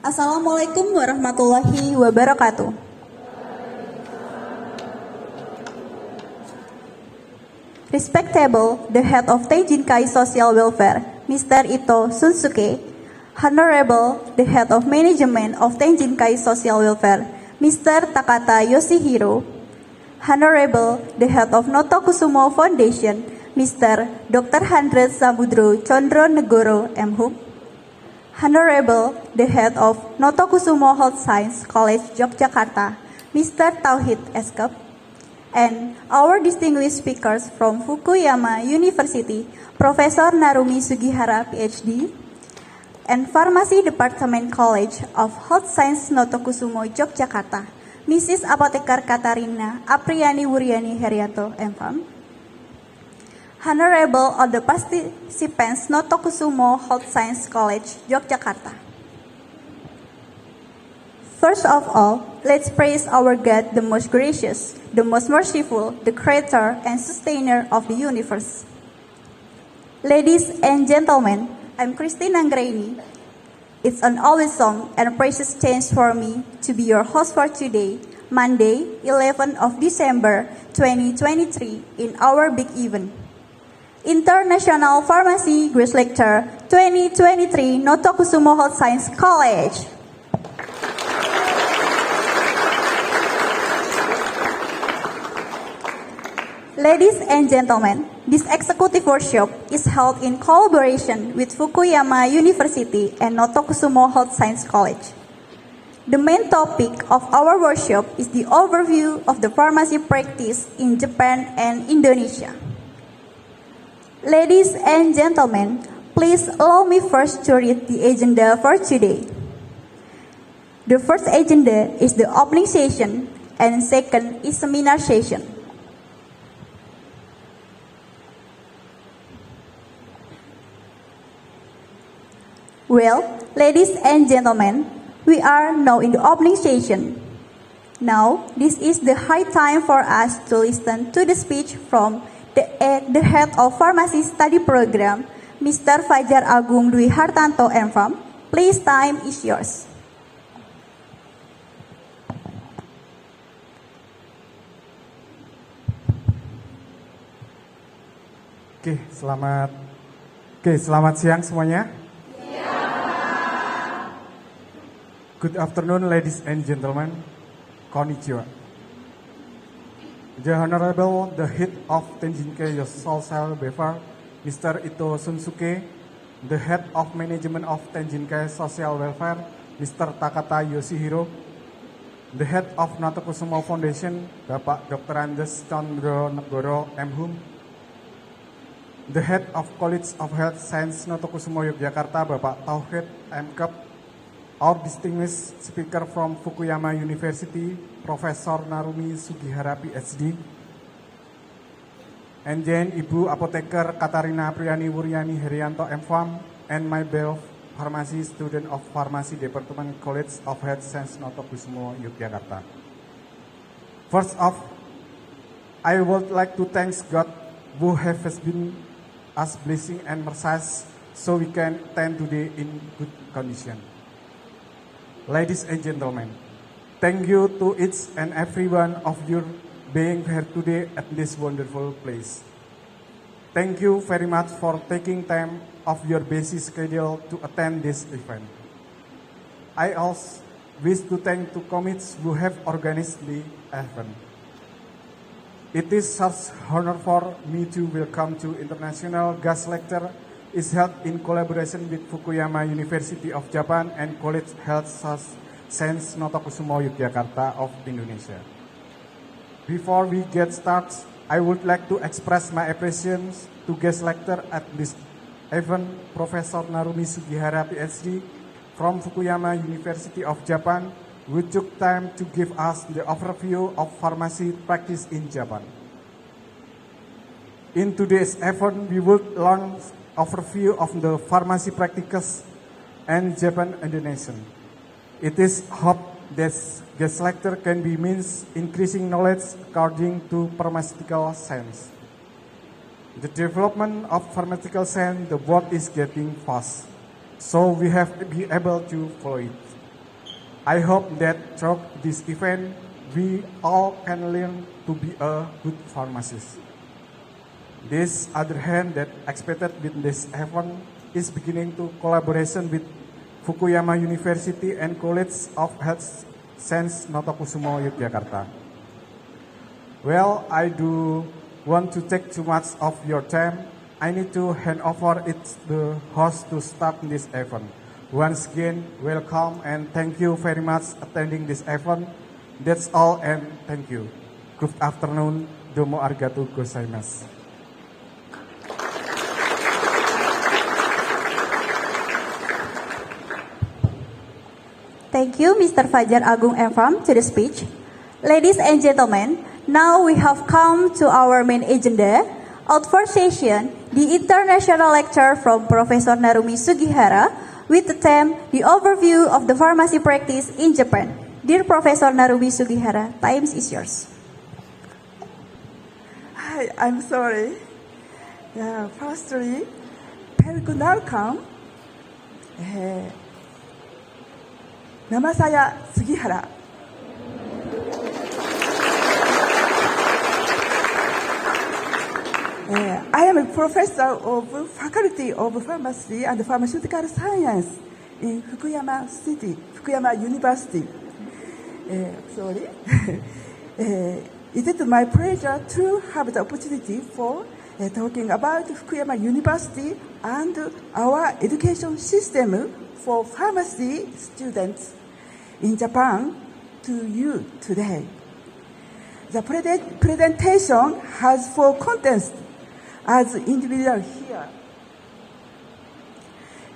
Assalamualaikum warahmatullahi wabarakatuh. Respectable, the head of Teijinkai Social Welfare, Mr. Ito Sunsuke. Honorable, the head of management of Teijinkai Social Welfare, Mr. Takata Yoshihiro. Honorable, the head of Notokusumo Foundation, Mr. Dr. Handret Samudro Condro Negoro M.Hum. Honorable, the head of Notokusumo Health Science College Yogyakarta, Mr. Tauhid Eskep. And our distinguished speakers from Fukuyama University, Professor Narumi Sugihara, PhD, and Pharmacy Department College of Health Science Notokusumo, Yogyakarta, Mrs. Apotekar Katarina Apriani Wuryani Herianto, M.Pharm. Honorable all the participants Notokusumo Health Science College, Yogyakarta. First of all, let's praise our God, the most gracious, the most merciful, the creator and sustainer of the universe. Ladies and gentlemen, I'm Christine Anggraini. It's an awesome and precious chance for me to be your host for today, Monday, 11th of December, 2023, in our big event. International Pharmacy Grace Lecture 2023 Notokusumo Health Science College. Ladies and gentlemen, this executive workshop is held in collaboration with Fukuyama University and Notokusumo Health Science College. The main topic of our workshop is the overview of the pharmacy practice in Japan and Indonesia. Ladies and gentlemen, please allow me first to read the agenda for today. The first agenda is the opening session and second is seminar session. Well, ladies and gentlemen, we are now in the opening session. Now, this is the high time for us to listen to the speech from the head of Pharmacy Study Program, Mr. Fajar Agung Dwi Hartanto, M.Pharm. Please, time is yours. Selamat siang semuanya. Good afternoon, ladies and gentlemen. Konnichiwa. The Honorable, the head of Teijinkai Social Welfare, Mr. Ito Sunsuke, the head of management of Teijinkai Social Welfare, Mr. Takata Yoshihiro, the head of Notokusumo Foundation, Bapak Dr. Andes Condro Negoro M.Hum, the head of College of Health Science Notokusumo Yogyakarta, Bapak Tauhid M.Kep, our distinguished speaker from Fukuyama University, Professor Narumi Sugihara, PhD, and then Ibu Apoteker Katarina Apriani Wuryani Herianto, M.Pharm, and my beloved pharmacy student of Pharmacy Department College of Health Science Notokusumo, Yogyakarta. First off, I would like to thank God who has been us blessing and mercy so we can attend today in good condition. Ladies and gentlemen, thank you to each and every one of you being here today at this wonderful place. Thank you very much for taking time of your busy schedule to attend this event. I also wish to thank the committees who have organized the event. It is such honor for me to welcome to International Guest Lecture is held in collaboration with Fukuyama University of Japan and College Health Science Notokusumo Yogyakarta of Indonesia. Before we get started, I would like to express my appreciation to guest lecturer at this event, Professor Narumi Sugihara, PhD, from Fukuyama University of Japan, who took time to give us the overview of pharmacy practice in Japan. In today's event, we will learn overview of the pharmacy practices and Japan Indonesia. It is hoped that guest lecture can be means increasing knowledge according to pharmaceutical science. The development of pharmaceutical science, the world is getting fast, so we have to be able to follow it. I hope that through this event, we all can learn to be a good pharmacist. This other hand that expected with this event is beginning to collaboration with Fukuyama University and College of Health Science Notokusumo, Yogyakarta. Well, I do want to take too much of your time. I need to hand over it to the host to start this event. Once again, welcome and thank you very much attending this event. That's all and thank you. Good afternoon. Domo arigatou gozaimasu. Thank you, Mr. Fajar Agung Efram, to the speech. Ladies and gentlemen, now we have come to our main agenda. Our first session, the international lecture from Professor Narumi Sugihara with the theme, The Overview of the Pharmacy Practice in Japan. Dear Professor Narumi Sugihara, time is yours. Hi, I'm sorry. Firstly, very good welcome. Nama saya Sugihara. I am a professor of Faculty of Pharmacy and Pharmaceutical Science in Fukuyama City, Fukuyama University. It is my pleasure to have the opportunity for talking about Fukuyama University and our education system for pharmacy students in Japan to you today. The presentation has 4 contents as individual here.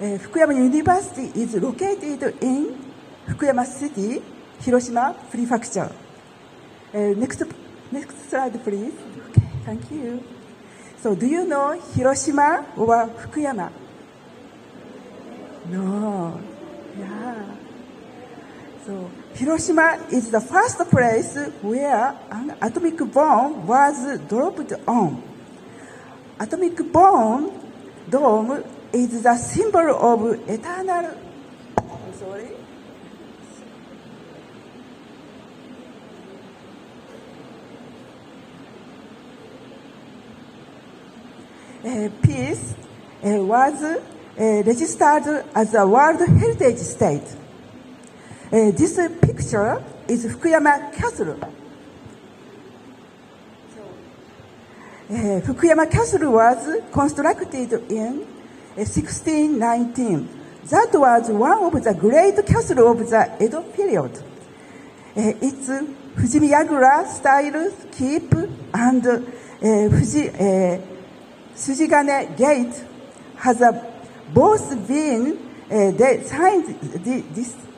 Fukuyama University is located in Fukuyama City, Hiroshima Prefecture. Next slide, please. Okay, thank you. So, do you know Hiroshima or Fukuyama? No. Yeah. So, Hiroshima is the first place where an atomic bomb was dropped on. Atomic bomb dome is the symbol of eternal. Sorry. Peace was registered as a World Heritage State. This picture is Fukuyama Castle. Fukuyama Castle was constructed in 1619. That was one of the great castles of the Edo period. Its Fujimiyagura style keep and Sujigane Gate has both been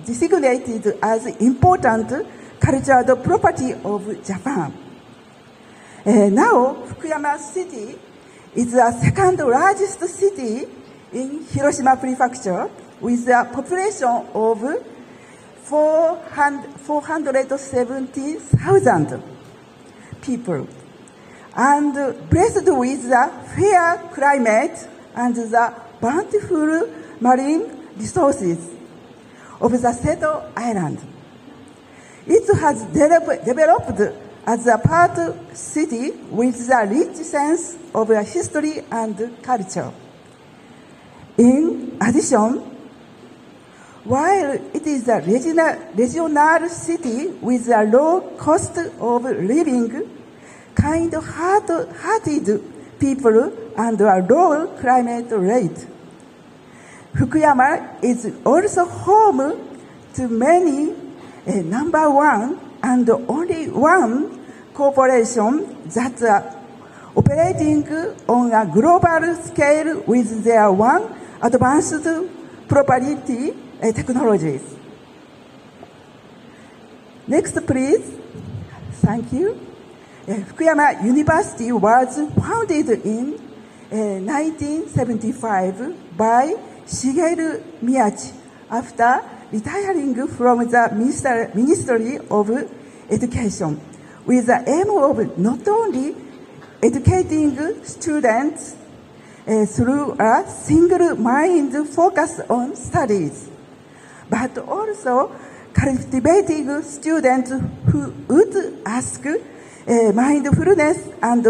designated as important cultural property of Japan. Now, Fukuyama City is the second largest city in Hiroshima Prefecture with a population of 470,000 people, and blessed with the fair climate and the bountiful marine resources of the Seto Island. It has developed as a part city with a rich sense of history and culture. In addition, while it is a regional city with a low cost of living, kind-hearted people, and a low climate rate, Fukuyama is also home to many number one and only one corporation that are operating on a global scale with their one advanced proprietary technologies. Next, please. Thank you. Fukuyama University was founded in 1975 by Shigeru Miyachi after retiring from the Ministry of Education, with the aim of not only educating students through a single mind focus on studies, but also cultivating students who would ask mindfulness and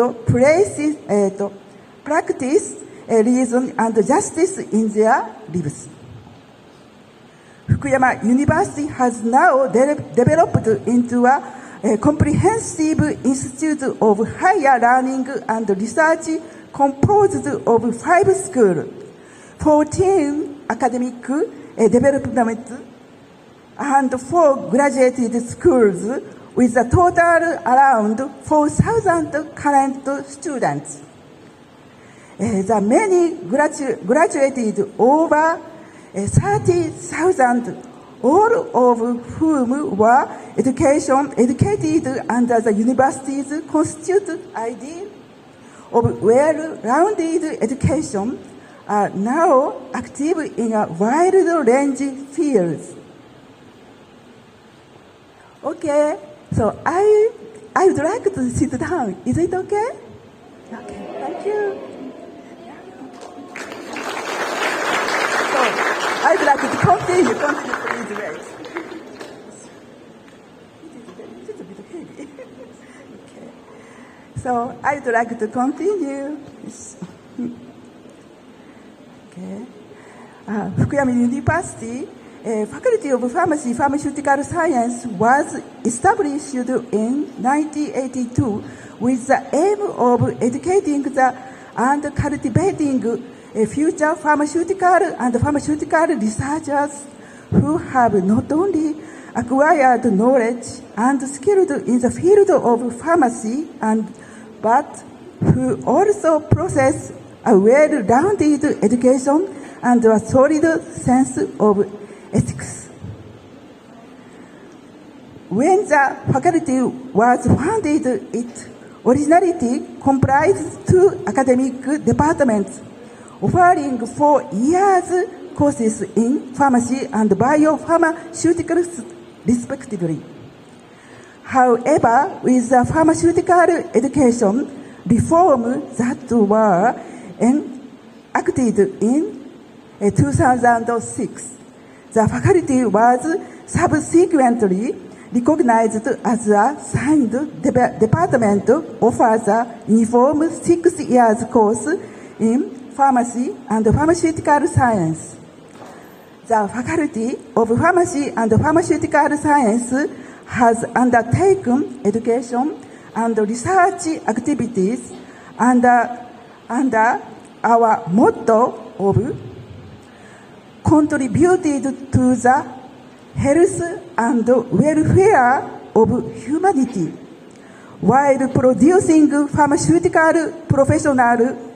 practice reason and justice in their lives. Fukuyama University has now developed into a comprehensive institute of higher learning and research composed of 5 schools, 14 academic development, and 4 graduate schools with a total around 4,000 current students. The many graduated over 30,000, all of whom were educated under the university's constituted ideal of well-rounded education, are now active in a wide range of fields. Okay, so I would like to sit down. Is it okay? Okay, thank you. So I would like to continue, please wait. It is a bit heavy. Okay. So I would like to continue. Okay. Fukuyama University, Faculty of Pharmacy, Pharmaceutical Science was established in 1982 with the aim of educating and cultivating future pharmaceutical and pharmaceutical researchers who have not only acquired knowledge and skilled in the field of pharmacy but who also possess a well-rounded education and a solid sense of ethics. When the faculty was founded, it originally comprised 2 academic departments offering 4 years courses in pharmacy and biopharmaceuticals respectively. However, with the pharmaceutical education reform that were enacted in 2006, the faculty was subsequently recognized as a signed department offers a uniform 6 years course in pharmacy and pharmaceutical science. The Faculty of Pharmacy and Pharmaceutical Science has undertaken education and research activities under our motto of contributed to the health and welfare of humanity, while producing pharmaceutical professionals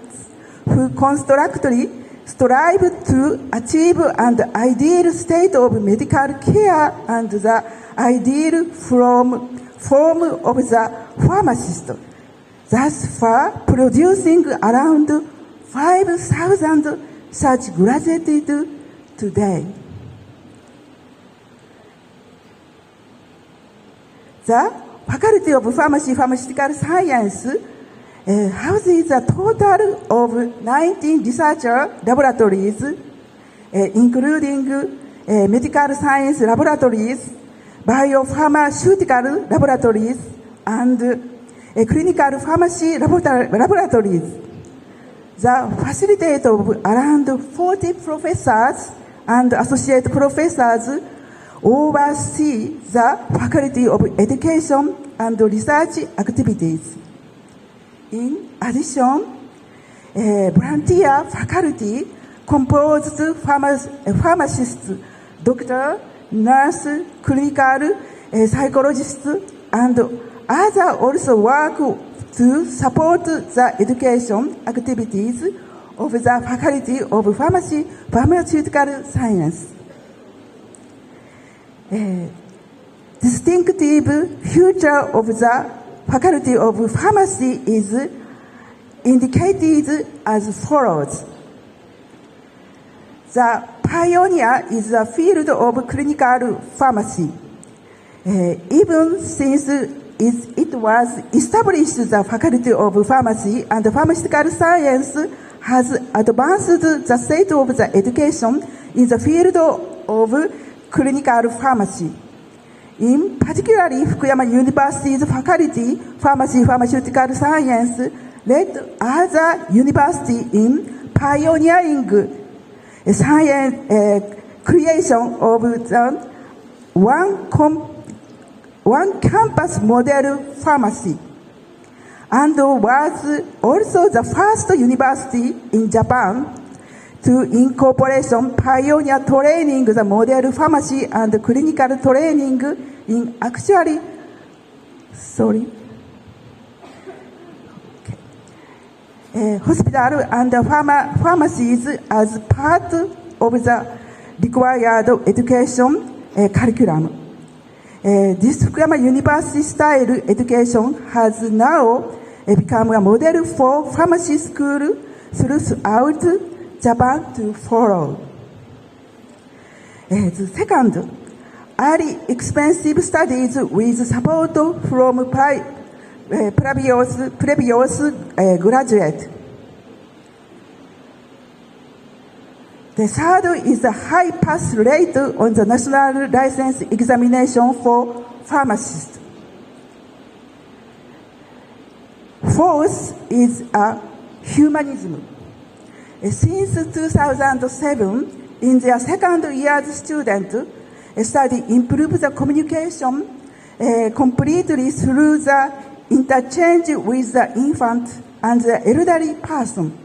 who constantly strive to achieve an ideal state of medical care and the ideal form of the pharmacist, thus far producing around 5,000 such graduates today. The Faculty of Pharmacy Pharmaceutical Science houses a total of 19 research laboratories, including medical science laboratories, biopharmaceutical laboratories, and clinical pharmacy laboratories. The facility of around 40 professors and associate professors oversee the Faculty of Education and Research activities. In addition, volunteer faculty composed pharmacists, doctor, nurse, clinical psychologists, and others also work to support the education activities of the Faculty of Pharmacy, Pharmaceutical Science. Distinctive feature of the Faculty of Pharmacy is indicated as follows. The pioneer is the field of clinical pharmacy. Even since it was established, the Faculty of Pharmacy and Pharmaceutical Science has advanced the state of the education in the field of clinical pharmacy. In particularly, Fukuyama University's faculty, pharmacy, pharmaceutical science, led other university in pioneering science creation of the one campus model pharmacy, and was also the first university in Japan to incorporation pioneer training the model pharmacy and clinical training in hospital and pharmacies as part of the required education curriculum. This Fukuyama University style education has now become a model for pharmacy school throughout Japan to follow. Second, early expensive studies with support from previous graduate. The third is the high pass rate on the national license examination for pharmacists. Fourth is humanism. Since 2007, in their second year, students study improve the communication completely through the interchange with the infant and the elderly person.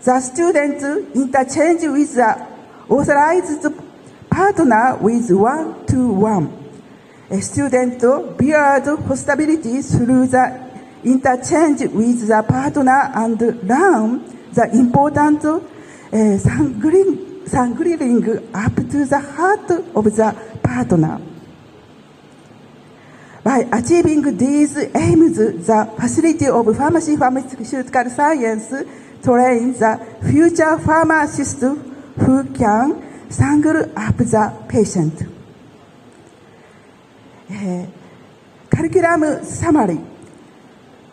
The students interchange with the authorized partner with one-to-one. A student build hostility through the interchange with the partner and learn the important sangling up to the heart of the partner. By achieving these aims, the Faculty of Pharmacy Pharmaceutical Science trains the future pharmacists who can sangle up the patient. Curriculum summary.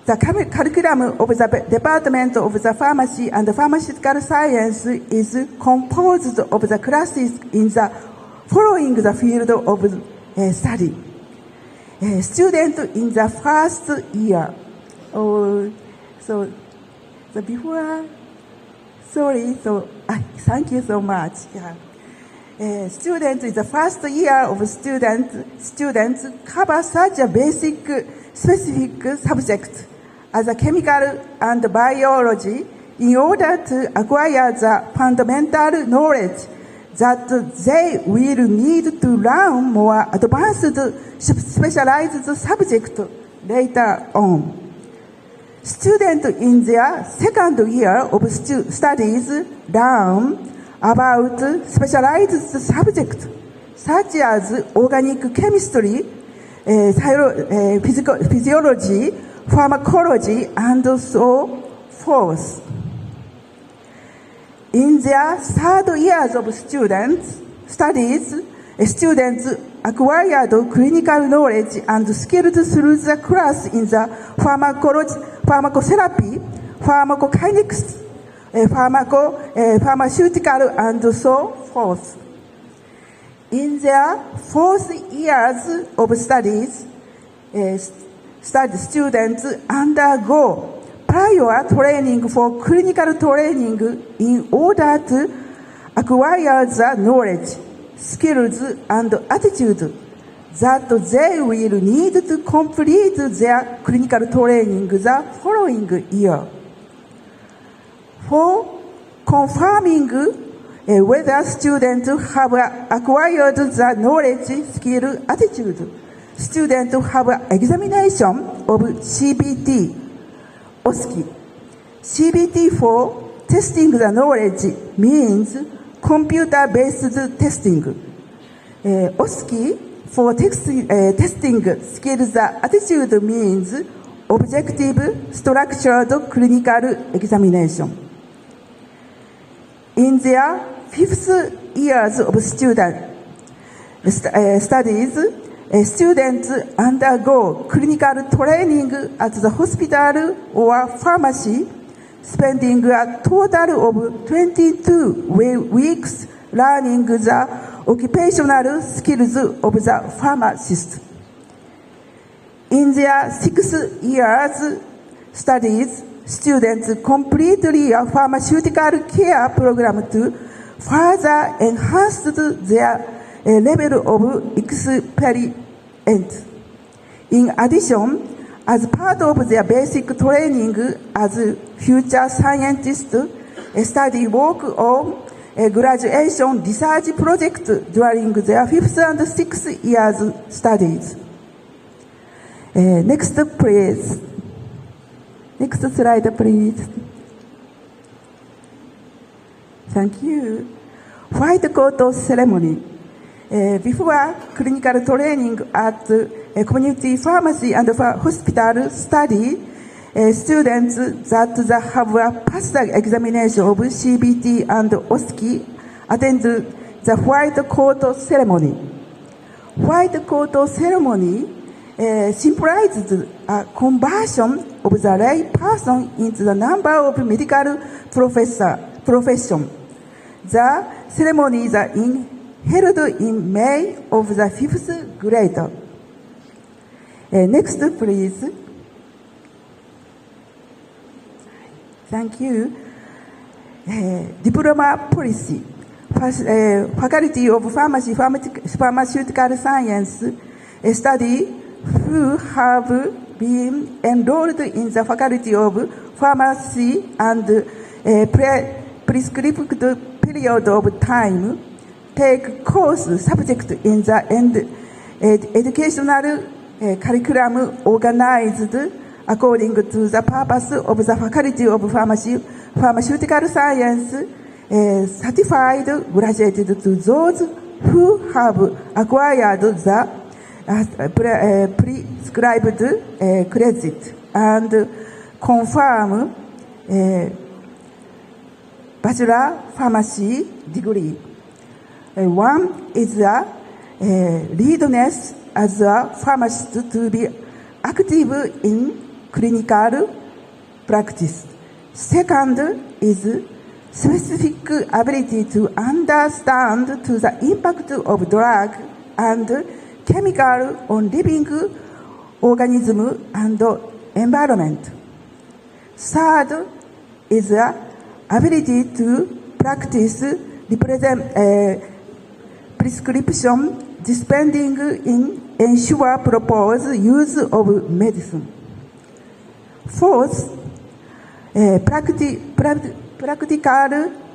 The curriculum of the Department of the Pharmacy and Pharmaceutical Science is composed of the classes in the following the field of study. Student in the first year. Thank you so much. Students in the first year of students cover such a basic specific subject as a chemical and biology in order to acquire the fundamental knowledge that they will need to learn more advanced specialized subject later on. Students in their second year of studies learn about specialized subjects such as organic chemistry, physiology, pharmacology, and so forth. In their third years of studies, students acquired clinical knowledge and skills through the class in the pharmacotherapy, pharmacokinetics, pharmaceutical, and so forth. In their fourth years of studies, students undergo prior training for clinical training in order to acquire the knowledge, skills, and attitude that they will need to complete their clinical training the following year. For confirming whether students have acquired the knowledge, skill, attitude, students have examination of CBT, OSCE. CBT for testing the knowledge means computer-based testing. OSCE for testing skills, attitude means objective, structured clinical examination. In their fifth years of studies, students undergo clinical training at the hospital or pharmacy, spending a total of 22 weeks learning the occupational skills of the pharmacist. In their 6 years studies, students completely a pharmaceutical care program to further enhance their level of experience. In addition, as part of their basic training as future scientists, study work on a graduation research project during their 5th and 6th years studies. Next, please. Next slide, please. Thank you. White coat ceremony. Before clinical training at a community pharmacy and hospital study, students that have a passed examination of CBT and OSCE attend the white coat ceremony. White coat ceremony symbolizes a conversion of the lay person into the number of medical profession. The ceremony is held in May of the 5th grade. Next, please. Thank you. Diploma policy. Faculty of Pharmacy, Pharmaceutical Science study who have been enrolled in the Faculty of Pharmacy and prescribed period of time take course subject in the educational curriculum organized according to the purpose of the Faculty of Pharmaceutical Science, certified graduated to those who have acquired the prescribed credit and confirm bachelor pharmacy degree. One is the readiness as a pharmacist to be active in clinical practice. Second is specific ability to understand to the impact of drug and chemical on living organism and environment. Third is the ability to practice prescription dispensing in ensure proper use of medicine. Fourth, practical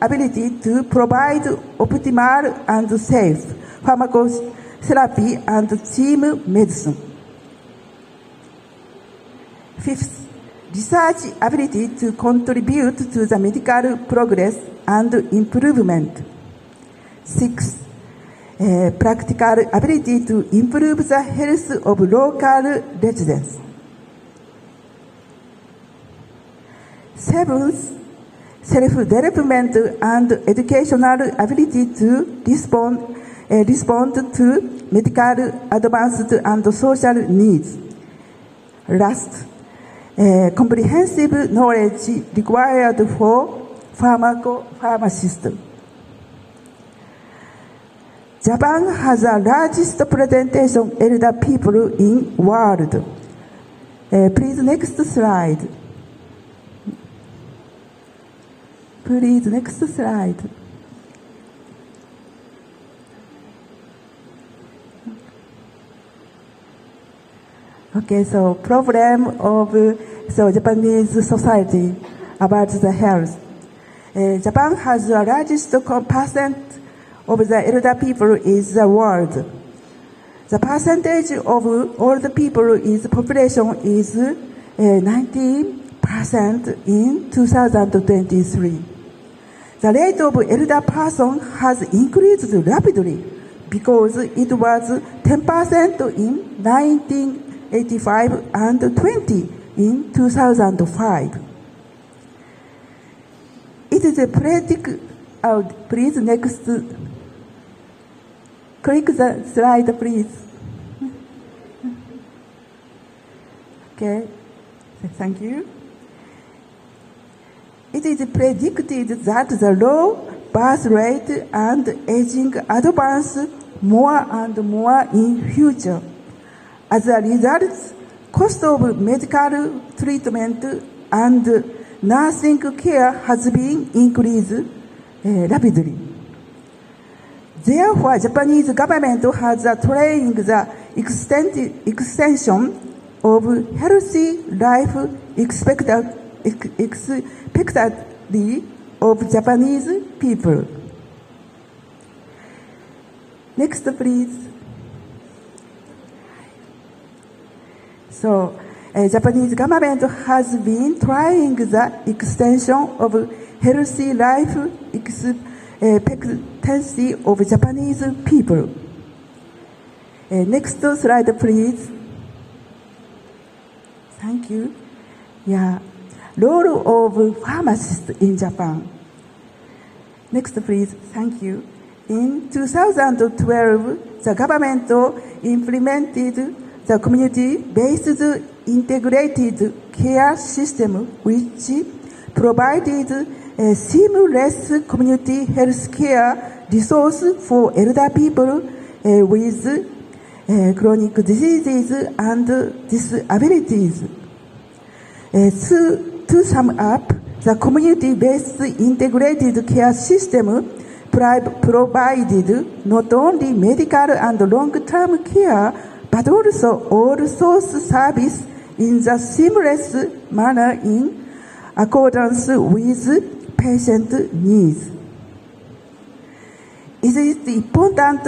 ability to provide optimal and safe pharmacotherapy and team medicine. Fifth, research ability to contribute to the medical progress and improvement. Sixth, practical ability to improve the health of local residents. Seventh, self-development and educational ability to respond to medical advanced and social needs. Last, comprehensive knowledge required for pharmacists. Japan has the largest presentation of elder people in world. Please, next slide. Please, next slide. Okay, so problem of Japanese society about the health. Japan has the largest percent of the elder people is the world. The percentage of older people is population is 19% in 2023. The rate of elder person has increased rapidly because it was 10% in 1985 and 20% in 2005. It is a please next. Click the slide, please. Okay, thank you. It is predicted that the low birth rate and aging advance more and more in future. As a result, cost of medical treatment and nursing care has been increased rapidly. Therefore, Japanese government has trained the extension of healthy life expectancy of Japanese people. Next, please. So, Japanese government has been trying the extension of healthy life expectancy of Japanese people. Next slide, please. Thank you. Yeah, role of pharmacists in Japan. Next, please. Thank you. In 2012, the government implemented the community-based integrated care system, which provided a seamless community health care resource for elder people with chronic diseases and disabilities. To sum up, the community-based integrated care system provided not only medical and long-term care, but also all source service in the seamless manner in accordance with patient needs. It is important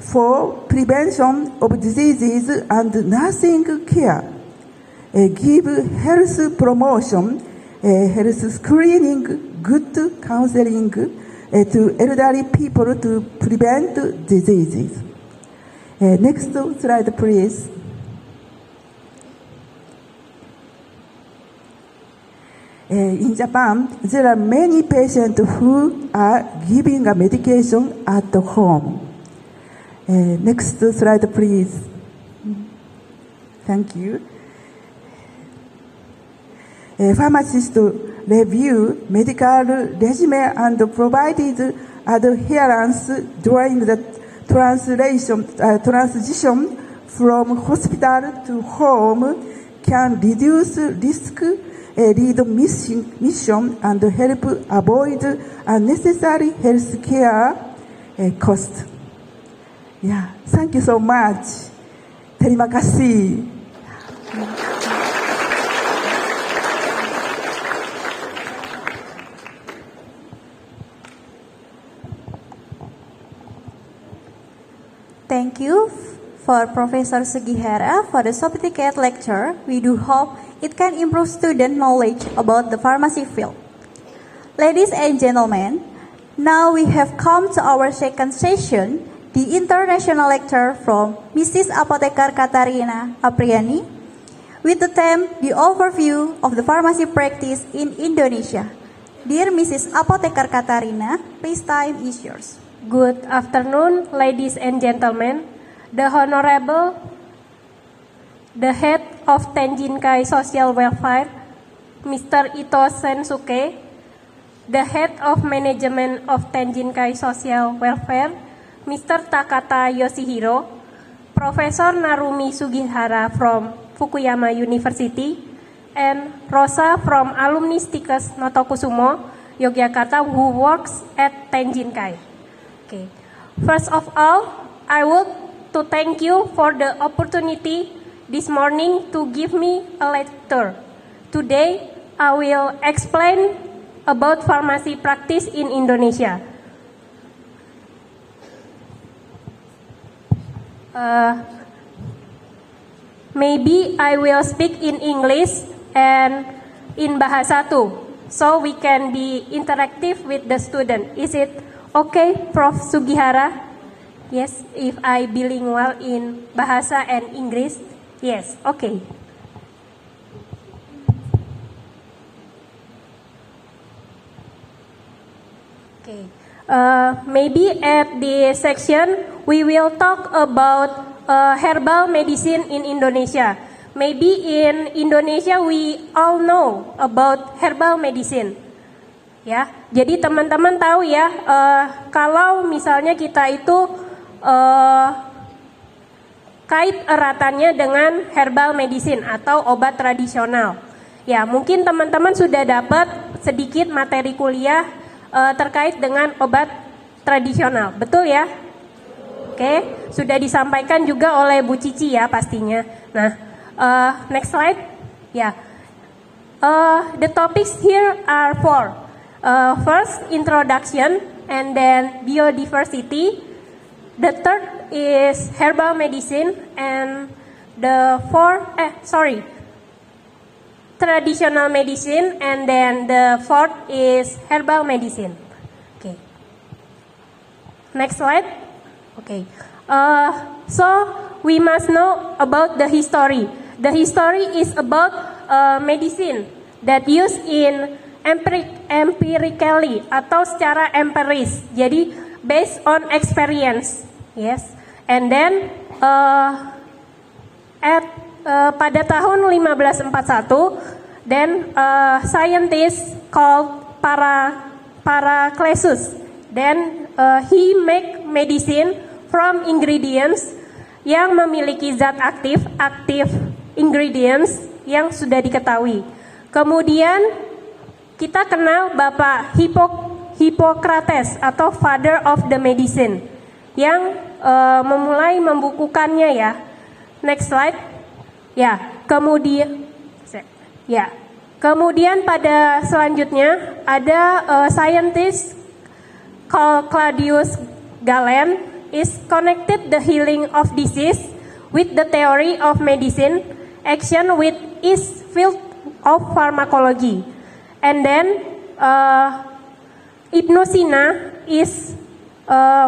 for prevention of diseases and nursing care, give health promotion, health screening, good counseling to elderly people to prevent diseases. Next slide, please. In Japan, there are many patients who are giving a medication at home. Next slide, please. Thank you. Pharmacists review medical regimen and provided adherence during the transition from hospital to home can reduce risk, lead mission, and help avoid unnecessary health care cost. Yeah, thank you so much. Terima kasih. Thank you for Professor Sugihara for the sophisticated lecture. We do hope it can improve student knowledge about the pharmacy field. Ladies and gentlemen, now we have come to our second session, the international lecture from Mrs. Apotheker Katarina Apriani, with the theme, the overview of the pharmacy practice in Indonesia. Dear Mrs. Apotheker Katarina, please time is yours. Good afternoon, ladies and gentlemen. The Honorable, the Head of Tenjinkai Social Welfare, Mr. Ito Sensuke, the Head of Management of Tenjinkai Social Welfare, Mr. Takata Yoshihiro, Professor Narumi Sugihara from Fukuyama University, and Rosa from Alumni Stikes Notokusumo, Yogyakarta, who works at Tenjinkai. Okay. First of all, I would to thank you for the opportunity this morning to give me a lecture. Today, I will explain about pharmacy practice in Indonesia. Maybe I will speak in English and in Bahasa too, so we can be interactive with the student. Is it okay, Prof. Sugihara? Yes, if I bilingual in Bahasa and English? Yes, okay. Okay. Maybe at this section, we will talk about herbal medicine in Indonesia. Maybe in Indonesia, we all know about herbal medicine. Ya, jadi teman-teman tahu ya, kalau misalnya kita itu kait eratannya dengan herbal medicine atau obat tradisional. Ya, mungkin teman-teman sudah dapat sedikit materi kuliah terkait dengan obat tradisional, betul ya? Oke, sudah disampaikan juga oleh Bu Cici ya pastinya. Nah, next slide. Ya, the topics here are four. First, introduction, and then biodiversity. The third is herbal medicine, and the traditional medicine, and then the fourth is herbal medicine. Okay. Next slide. Okay. So we must know about the history. The history is about medicine that used in empirically atau secara empiris. Jadi based on experience. Yes. And then pada tahun 1541, then scientist called Paracelsus. Then he make medicine from ingredients yang memiliki zat aktif ingredients yang sudah diketahui. Kemudian kita kenal Bapak Hippocrates atau Father of the Medicine yang memulai membukukannya ya. Next slide. Ya, kemudian pada selanjutnya ada scientist called Claudius Galen is connected the healing of disease with the theory of medicine action with his field of pharmacology. And then Ibnu Sina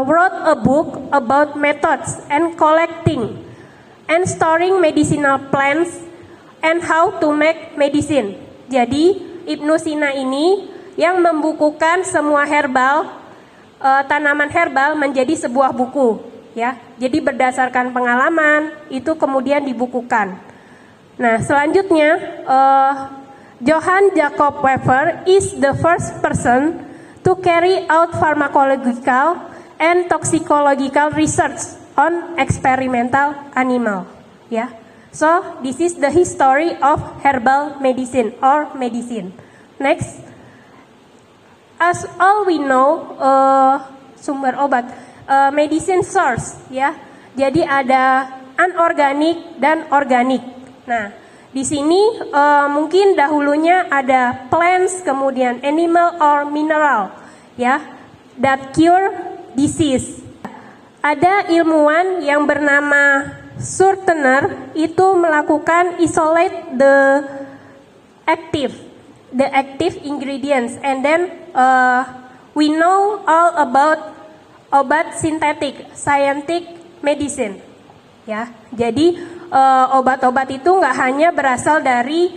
wrote a book about methods and collecting and storing medicinal plants and how to make medicine. Jadi Ibnu Sina ini yang membukukan semua tanaman herbal menjadi sebuah buku, ya. Jadi berdasarkan pengalaman itu kemudian dibukukan. Nah, selanjutnya Johann Jacob Weber is the first person to carry out pharmacological and toxicological research on experimental animal. Ya, so this is the history of herbal medicine or medicine. Next, as all we know, sumber obat, medicine source, ya. Jadi ada anorganik dan organik. Nah, di sini mungkin dahulunya ada plants, kemudian animal or mineral, ya, that cure disease. Ada ilmuwan yang bernama Surtener itu melakukan isolate the active ingredients, and then we know all about obat sintetik, scientific medicine, ya. Jadi obat-obat itu nggak hanya berasal dari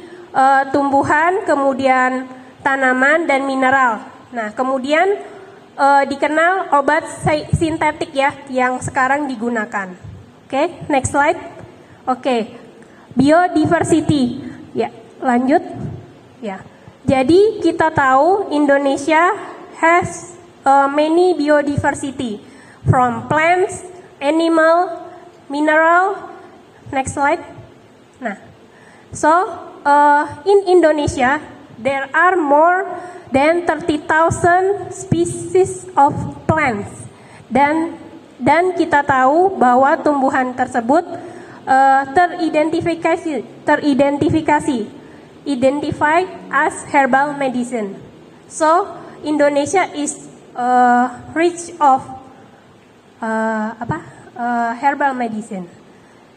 tumbuhan, kemudian tanaman dan mineral. Nah, kemudian dikenal obat sintetik ya yang sekarang digunakan. Oke, next slide. Oke, biodiversity. Ya, lanjut. Ya. Jadi kita tahu Indonesia has many biodiversity from plants, animal, mineral. Next slide. Nah, so in Indonesia there are more than 30,000 species of plants, dan kita tahu bahwa tumbuhan tersebut identified as herbal medicine. So Indonesia is rich of herbal medicine.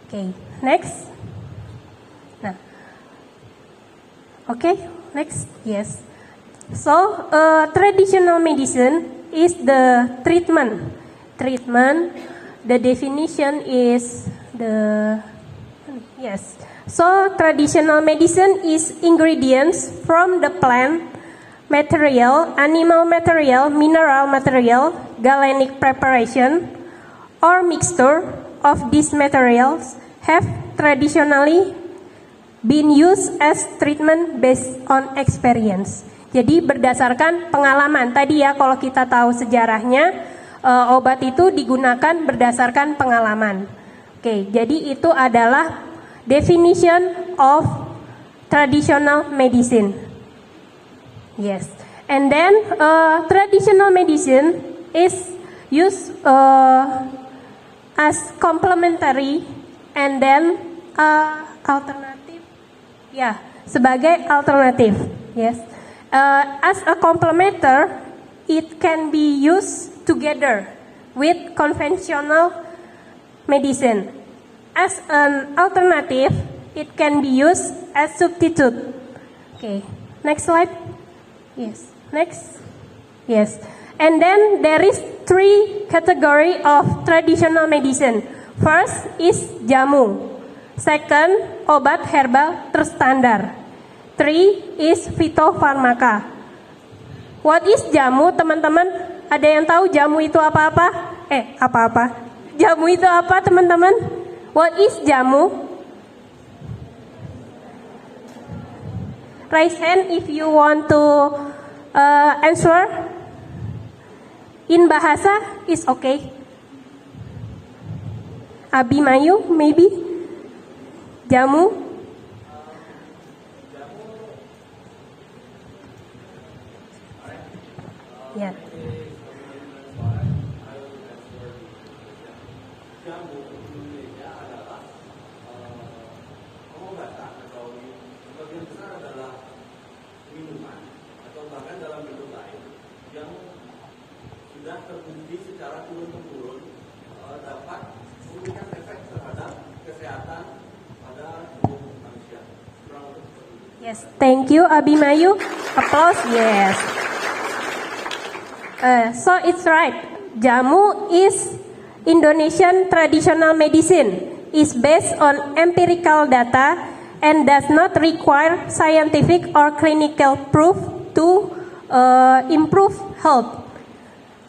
Okay, next. Nah, okay, next. Yes. So, traditional medicine is the treatment. The definition is So, traditional medicine is ingredients from the plant material, animal material, mineral material, galenic preparation, or mixture of these materials have traditionally been used as treatment based on experience. Jadi berdasarkan pengalaman. Tadi ya kalau kita tahu sejarahnya, obat itu digunakan berdasarkan pengalaman. Oke, jadi itu adalah definition of traditional medicine. Yes, and then traditional medicine is used as complementary and then alternative. Ya, sebagai alternatif. Yes, as a complementer, it can be used together with conventional medicine. As an alternative, it can be used as substitute. Okay, next slide. Yes, next. Yes, and then there is 3 category of traditional medicine. First is jamu. Second, obat herbal terstandar. 3 is fitofarmaka. What is jamu, teman-teman? Ada yang tahu jamu itu apa-apa? Apa-apa? Jamu itu apa, teman-teman? What is jamu? Raise hand if you want to answer. In bahasa is okay. Abimayu, maybe? Jamu? Ya. Yeah. Terbukti secara turun-temurun dapat memberikan efek terhadap kesehatan pada tubuh manusia. Yes, thank you Abimayu. Applause. Yes. So it's right. Jamu is Indonesian traditional medicine. Is based on empirical data and does not require scientific or clinical proof to improve health.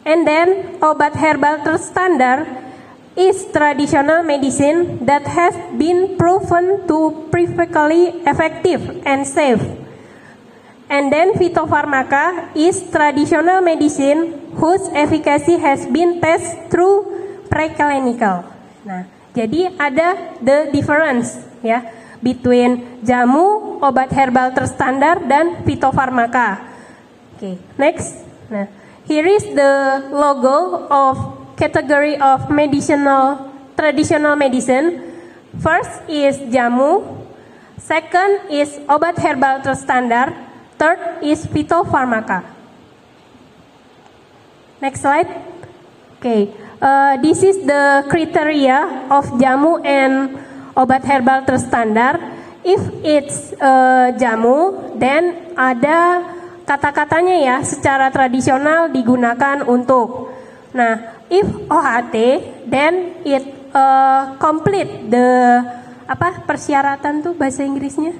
And then obat herbal terstandar is traditional medicine that has been proven to perfectly effective and safe. And then fitofarmaka is traditional medicine whose efficacy has been tested through preclinical. Nah, jadi ada the difference ya between jamu, obat herbal terstandar dan fitofarmaka. Okay, next. Nah, here is the logo of category of traditional medicine. First is jamu, second is obat herbal terstandar, third is fitofarmaka. Next slide. Okay, this is the criteria of jamu and obat herbal terstandar. If it's jamu, then ada kata-katanya ya, secara tradisional digunakan untuk. Nah, if OHT, then it complete the persyaratan tuh bahasa Inggrisnya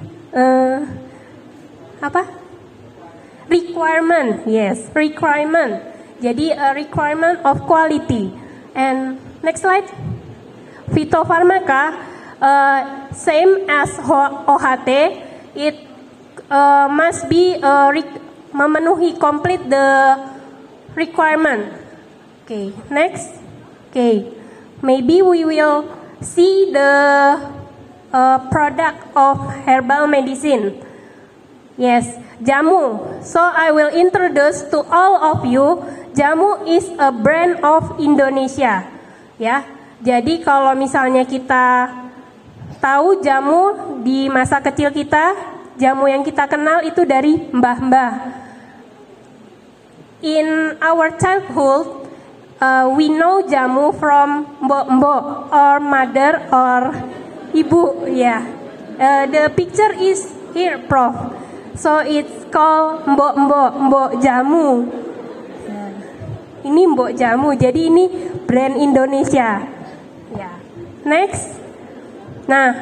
requirement. Yes, requirement. Jadi a requirement of quality. And next slide. Fitofarmaka same as OHT, it must be memenuhi complete the requirement. Okay, next. Okay, maybe we will see the product of herbal medicine. Yes, jamu. So I will introduce to all of you, jamu is a brand of Indonesia. Ya, jadi kalau misalnya kita tahu jamu di masa kecil kita, jamu yang kita kenal itu dari mbah-mbah. In our childhood, we know jamu from mbok-mbok or mother or ibu. Yeah, the picture is here, Prof. So it's called mbok jamu. Ini mbok jamu, jadi ini brand Indonesia. Yeah. Next. Nah,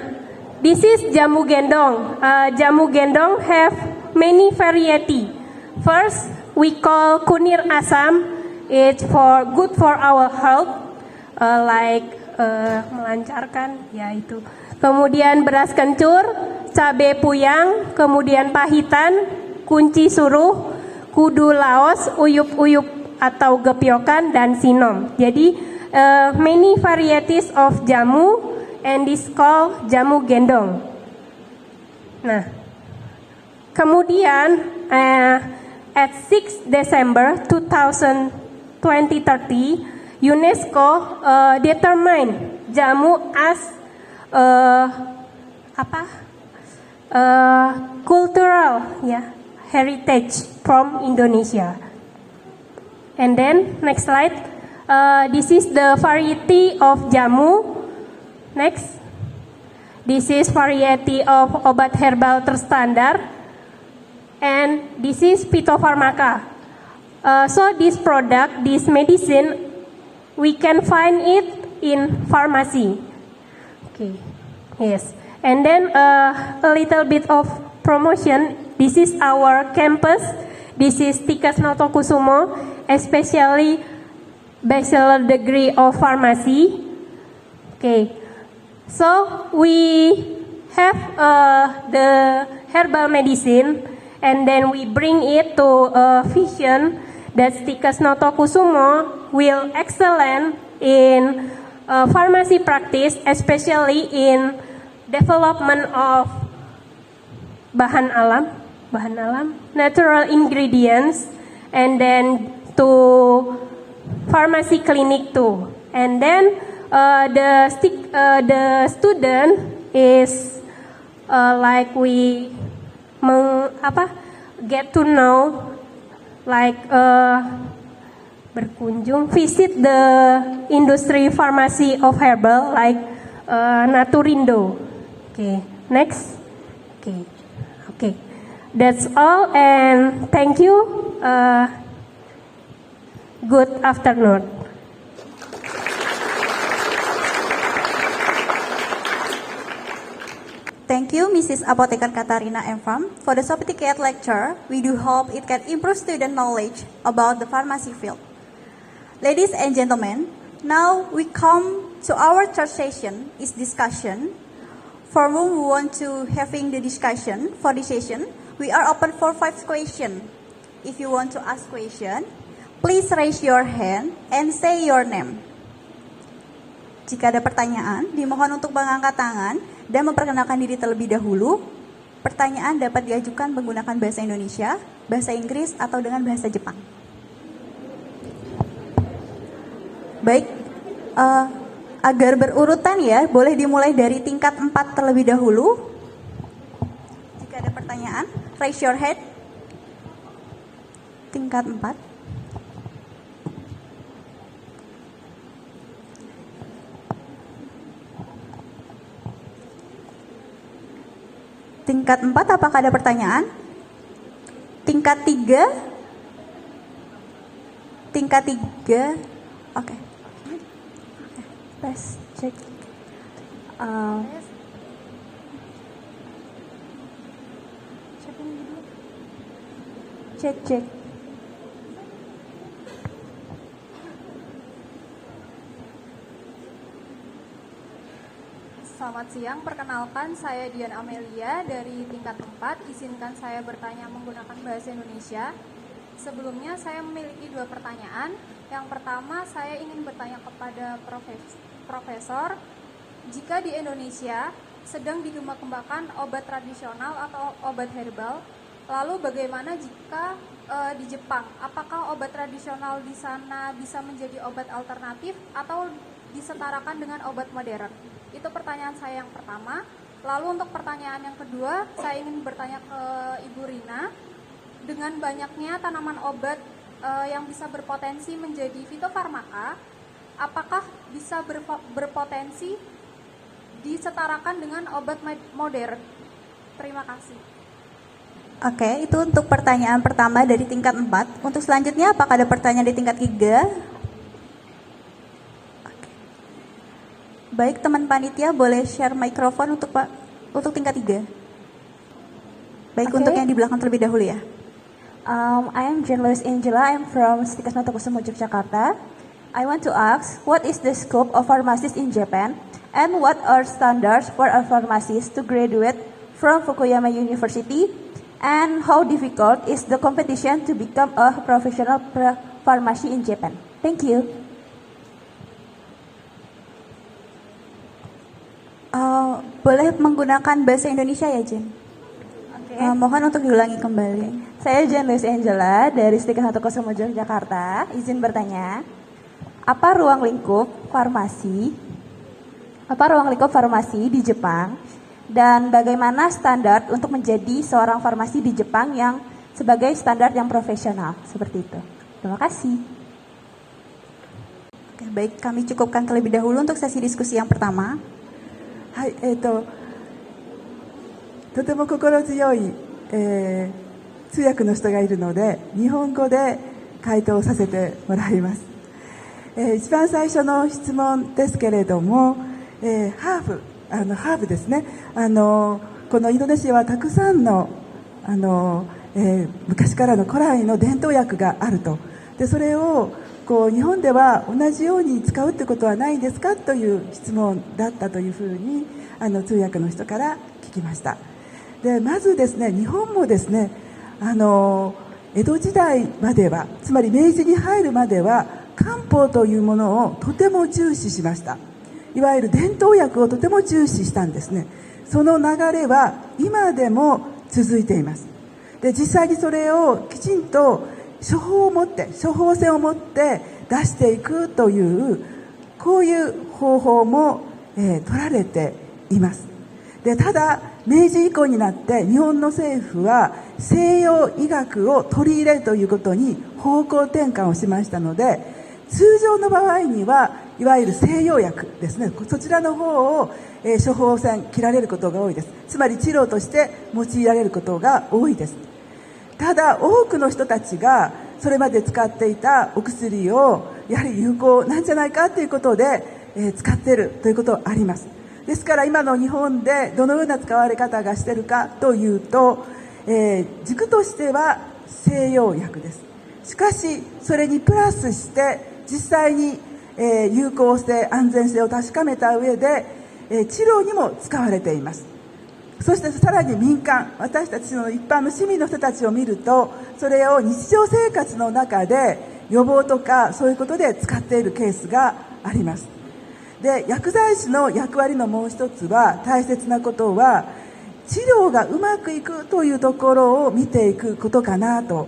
this is jamu gendong. Jamu gendong have many variety. First, we call kunir asam. It's good for our health, melancarkan, ya itu. Kemudian beras kencur, cabai puyang, kemudian pahitan, kunci suruh, kudu laos, uyup-uyup atau gepyokan, dan sinom. Jadi many varieties of jamu and this called jamu gendong. Nah, kemudian at 6 December 2030, UNESCO determine jamu as cultural heritage from Indonesia. And then next slide, this is the variety of jamu. Next, this is variety of obat herbal terstandar, and this is phytopharmaca. So this product, this medicine, we can find it in pharmacy. Okay, yes. And then a little bit of promotion. This is our campus. This is Tikas Notokusumo, especially bachelor degree of pharmacy. Okay, so we have the herbal medicine, and then we bring it to a vision that Tikas Notokusumo will excellent in pharmacy practice, especially in development of bahan alam, natural ingredients, and then to pharmacy clinic too. And then the student is like we get to know, like berkunjung, visit the industry pharmacy of herbal like Naturindo. Okay, next. Okay, that's all, and thank you. Good afternoon. Thank you, Mrs. Apoteker Katarina M. Pham, for the sophisticated lecture. We do hope it can improve student knowledge about the pharmacy field. Ladies and gentlemen, now we come to our third session, is discussion. For whom we want to having the discussion for this session, we are open for 5 questions. If you want to ask question, please raise your hand and say your name. Jika ada pertanyaan, dimohon untuk mengangkat tangan dan memperkenalkan diri terlebih dahulu. Pertanyaan dapat diajukan menggunakan bahasa Indonesia, bahasa Inggris, atau dengan bahasa Jepang. Baik, agar berurutan ya, boleh dimulai dari tingkat 4 terlebih dahulu. Jika ada pertanyaan, raise your hand. Tingkat 4. Tingkat 4, apakah ada pertanyaan? Tingkat 3. Tingkat 3. Oke. Let's check. Cek. Selamat siang, perkenalkan saya Dian Amelia dari tingkat 4. Izinkan saya bertanya menggunakan bahasa Indonesia. Sebelumnya saya memiliki 2 pertanyaan. Yang pertama, saya ingin bertanya kepada Profesor, jika di Indonesia sedang dikembangkan obat tradisional atau obat herbal, lalu bagaimana jika di Jepang? Apakah obat tradisional di sana bisa menjadi obat alternatif atau disetarakan dengan obat modern? Itu pertanyaan saya yang pertama. Lalu untuk pertanyaan yang kedua, saya ingin bertanya ke Ibu Rina, dengan banyaknya tanaman obat yang bisa berpotensi menjadi fitofarmaka, apakah bisa berpotensi disetarakan dengan obat modern? Terima kasih. Oke, itu untuk pertanyaan pertama dari tingkat 4. Untuk selanjutnya, apakah ada pertanyaan di tingkat 3? Oke. Baik, teman panitia boleh share mikrofon untuk tingkat 3. Baik, Okay. untuk yang di belakang terlebih dahulu ya. I am journalist Angela. I'm from Tikas Notokusumo, Yogyakarta. I want to ask, what is the scope of pharmacists in Japan, and what are standards for a pharmacist to graduate from Fukuyama University? And how difficult is the competition to become a professional pharmacy in Japan? Thank you. Boleh menggunakan bahasa Indonesia ya, Jen? Oke. Mohon untuk diulangi kembali. Saya Jen Luis Angela dari Stika 101 Jakarta. Izin bertanya, apa ruang lingkup farmasi di Jepang dan bagaimana standar untuk menjadi seorang farmasi di Jepang yang sebagai standar yang profesional seperti itu? Terima kasih. Oke, baik, kami cukupkan terlebih dahulu untuk sesi diskusi yang pertama. はい、とても心強い、通訳の人がいるので、日本語で回答させてもらいます。一番最初の質問ですけれども、ハーブですね。このインドネシアはたくさんの、昔からの古来の伝統薬があると。で、それをこう日本では同じように使うってことはないですかという質問だったというふうに通訳の人から聞きました。で、まずですね、日本もですね、江戸時代までは、つまり明治に入るまでは漢方というものをとても重視しました。いわゆる伝統薬をとても重視したんですね。その流れは今でも続いています。で、実際にそれをきちんと処方箋を持って出していくというこういう方法も、取られています。で、ただ明治以降になって日本の政府は西洋医学を取り入れるということに方向転換をしましたので、通常の場合にはいわゆる西洋薬ですね、そちらの方を、処方箋切られることが多いです。つまり治療として用いられることが多いです。ただ多くの人たちがそれまで使っていたお薬をやはり有効なんじゃないかということで、使っているということはあります。ですから今の日本でどのような使われ方がしているかというと、軸としては西洋薬です。しかしそれにプラスして実際に、有効性安全性を確かめた上で、治療にも使われています。そしてさらに民間、私たちの一般の市民の人たちを見ると、それを日常生活の中で予防とかそういうことで使っているケースがあります。で、薬剤師の役割のもう一つは、大切なことは治療がうまくいくというところを見ていくことかなと、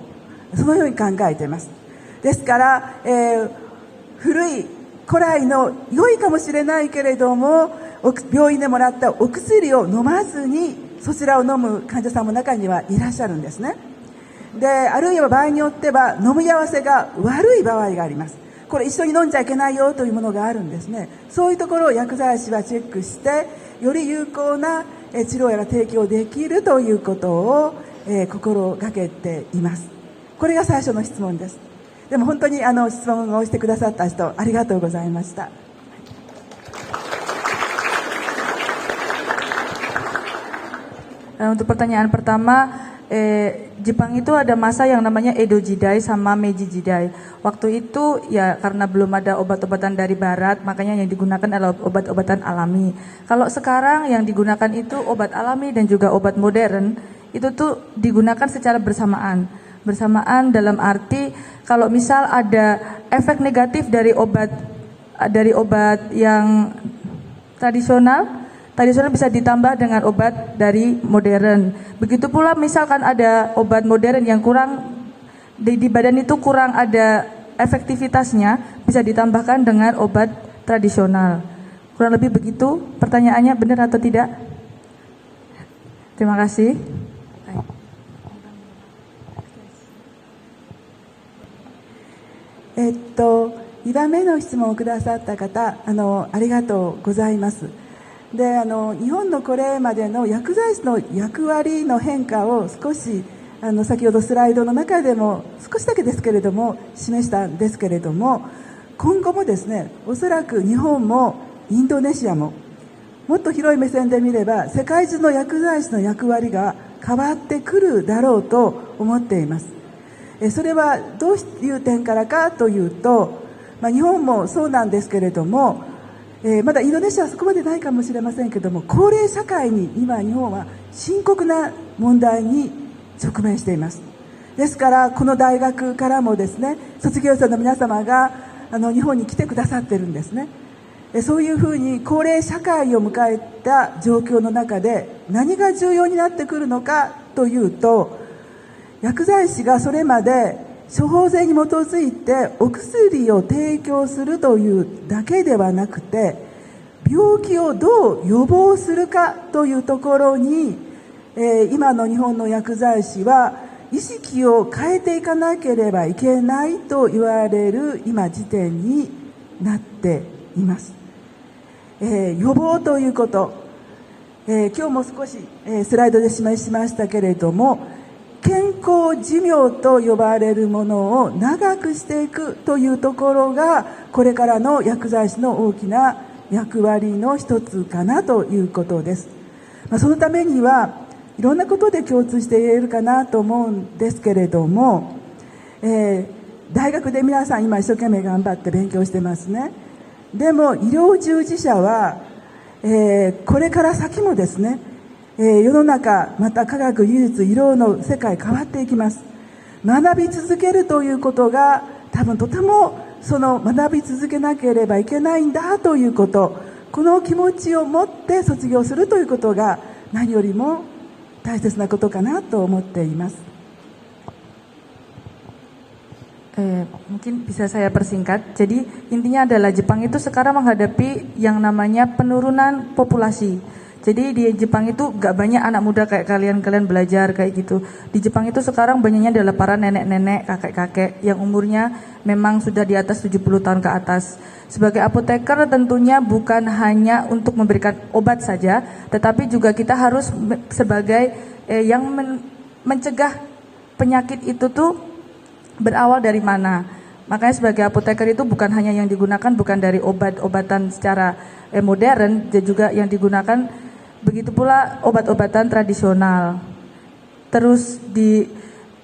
そのように考えています。ですから、古来の良いかもしれないけれども病院でもらったお薬を飲まずにそちらを飲む患者さんも中にはいらっしゃるんですね。で、あるいは場合によっては飲み合わせが悪い場合があります。これ一緒に飲んじゃいけないよというものがあるんですね。そういうところを薬剤師はチェックしてより有効な治療薬が提供できるということを心がけています。これが最初の質問です。でも本当に質問をしてくださった人ありがとうございました。Untuk pertanyaan pertama, Jepang itu ada masa yang namanya Edo Jidai sama Meiji Jidai. Waktu itu ya karena belum ada obat-obatan dari barat, makanya yang digunakan adalah obat-obatan alami. Kalau sekarang yang digunakan itu obat alami dan juga obat modern, itu tuh digunakan secara bersamaan dalam arti kalau misal ada efek negatif dari obat yang tradisional bisa ditambah dengan obat dari modern. Begitu pula misalkan ada obat modern yang kurang di badan itu kurang ada efektivitasnya, bisa ditambahkan dengan obat tradisional. Kurang lebih begitu. Pertanyaannya benar atau tidak? Terima kasih. 2番目の質問をくださった方、ありがとうございます。で、日本のこれまでの薬剤師の役割の変化を少し先ほどスライドの中でも少しだけですけれども示したんですけれども、今後もですね、おそらく日本もインドネシアももっと広い目線で見れば世界中の薬剤師の役割が変わってくるだろうと思っています。それはどういう点からかというと、日本もそうなんですけれども、まだインドネシアはそこまでないかもしれませんけれども、高齢社会に今日本は深刻な問題に直面しています。ですから、この大学からもですね、卒業生の皆様が日本に来てくださってるんですね。そういうふうに高齢社会を迎えた状況の中で何が重要になってくるのかというと、薬剤師がそれまで処方箋に基づいてお薬を提供するというだけではなくて、病気をどう予防するかというところに、今の日本の薬剤師は意識を変えていかなければいけないと言われる今時点になっています。予防ということ、今日も少し、スライドで示しましたけれども、健康寿命と呼ばれるものを長くしていくというところがこれからの薬剤師の大きな役割の一つかなということです。そのためにはいろんなことで共通して言えるかなと思うんですけれども、大学で皆さん今一生懸命頑張って勉強してますね。でも医療従事者は、これから先もですね、世の中また科学技術医療の世界変わっていきます。学び続けるということが多分とてもその学び続けなければいけないんだということ、この気持ちを持って卒業するということが何よりも大切なことかなと思っています。Mungkin bisa saya persingkat. Jadi intinya adalah Jepang itu sekarang menghadapi yang namanya penurunan populasi. Jadi di Jepang itu gak banyak anak muda kayak kalian belajar kayak gitu. Di Jepang itu sekarang banyaknya adalah para nenek-nenek, kakek-kakek yang umurnya memang sudah di atas 70 tahun ke atas. Sebagai apoteker tentunya bukan hanya untuk memberikan obat saja, tetapi juga kita harus sebagai yang mencegah penyakit itu tuh berawal dari mana. Makanya sebagai apoteker itu bukan hanya yang digunakan bukan dari obat-obatan secara modern, dan juga yang digunakan begitu pula obat-obatan tradisional. Terus di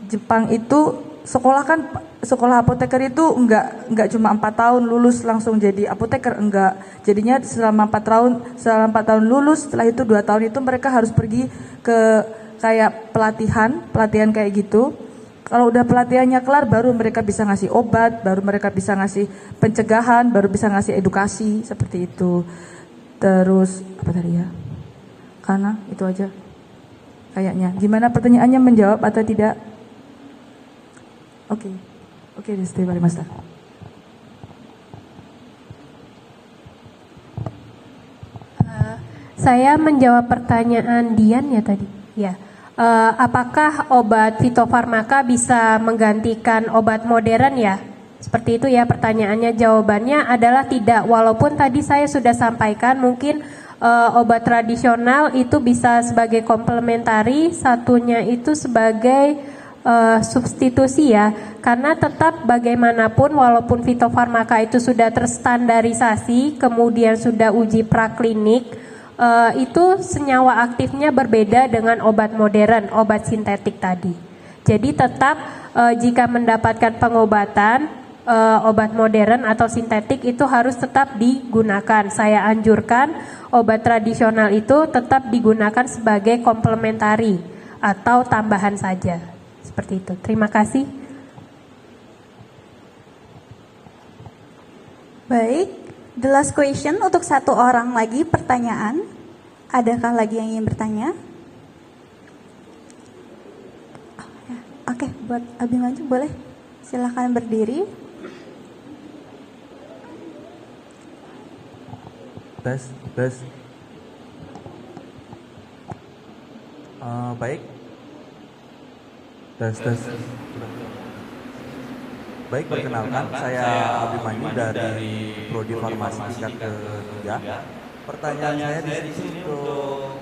Jepang itu sekolah apoteker itu enggak cuma 4 tahun lulus langsung jadi apoteker, enggak. Jadinya selama 4 tahun lulus, setelah itu 2 tahun itu mereka harus pergi ke kayak pelatihan kayak gitu. Kalau udah pelatihannya kelar, baru mereka bisa ngasih obat, baru mereka bisa ngasih pencegahan, baru bisa ngasih edukasi, seperti itu. Terus, apa tadi ya? Karena itu aja kayaknya. Gimana pertanyaannya, menjawab atau tidak? Oke, desu warimashita. Saya menjawab pertanyaan Dian ya tadi. Ya. Apakah obat fitofarmaka bisa menggantikan obat modern ya? Seperti itu ya pertanyaannya. Jawabannya adalah tidak. Walaupun tadi saya sudah sampaikan mungkin obat tradisional itu bisa sebagai komplementari, satunya itu sebagai substitusi ya. Karena tetap bagaimanapun walaupun fitofarmaka itu sudah terstandarisasi, kemudian sudah uji praklinik, itu senyawa aktifnya berbeda dengan obat modern, obat sintetik tadi. Jadi tetap jika mendapatkan pengobatan obat modern atau sintetik itu harus tetap digunakan. Saya anjurkan obat tradisional itu tetap digunakan sebagai komplementari atau tambahan saja. Seperti itu. Terima kasih. Baik. The last question untuk satu orang lagi pertanyaan. Adakah lagi yang ingin bertanya? Oke, buat Abimanyu boleh. Silahkan berdiri. Tes. Baik. Tes. Baik, perkenalkan, saya Abimanyu dari Prodi Farmasi tingkat ke-3. Pertanyaan saya di sini untuk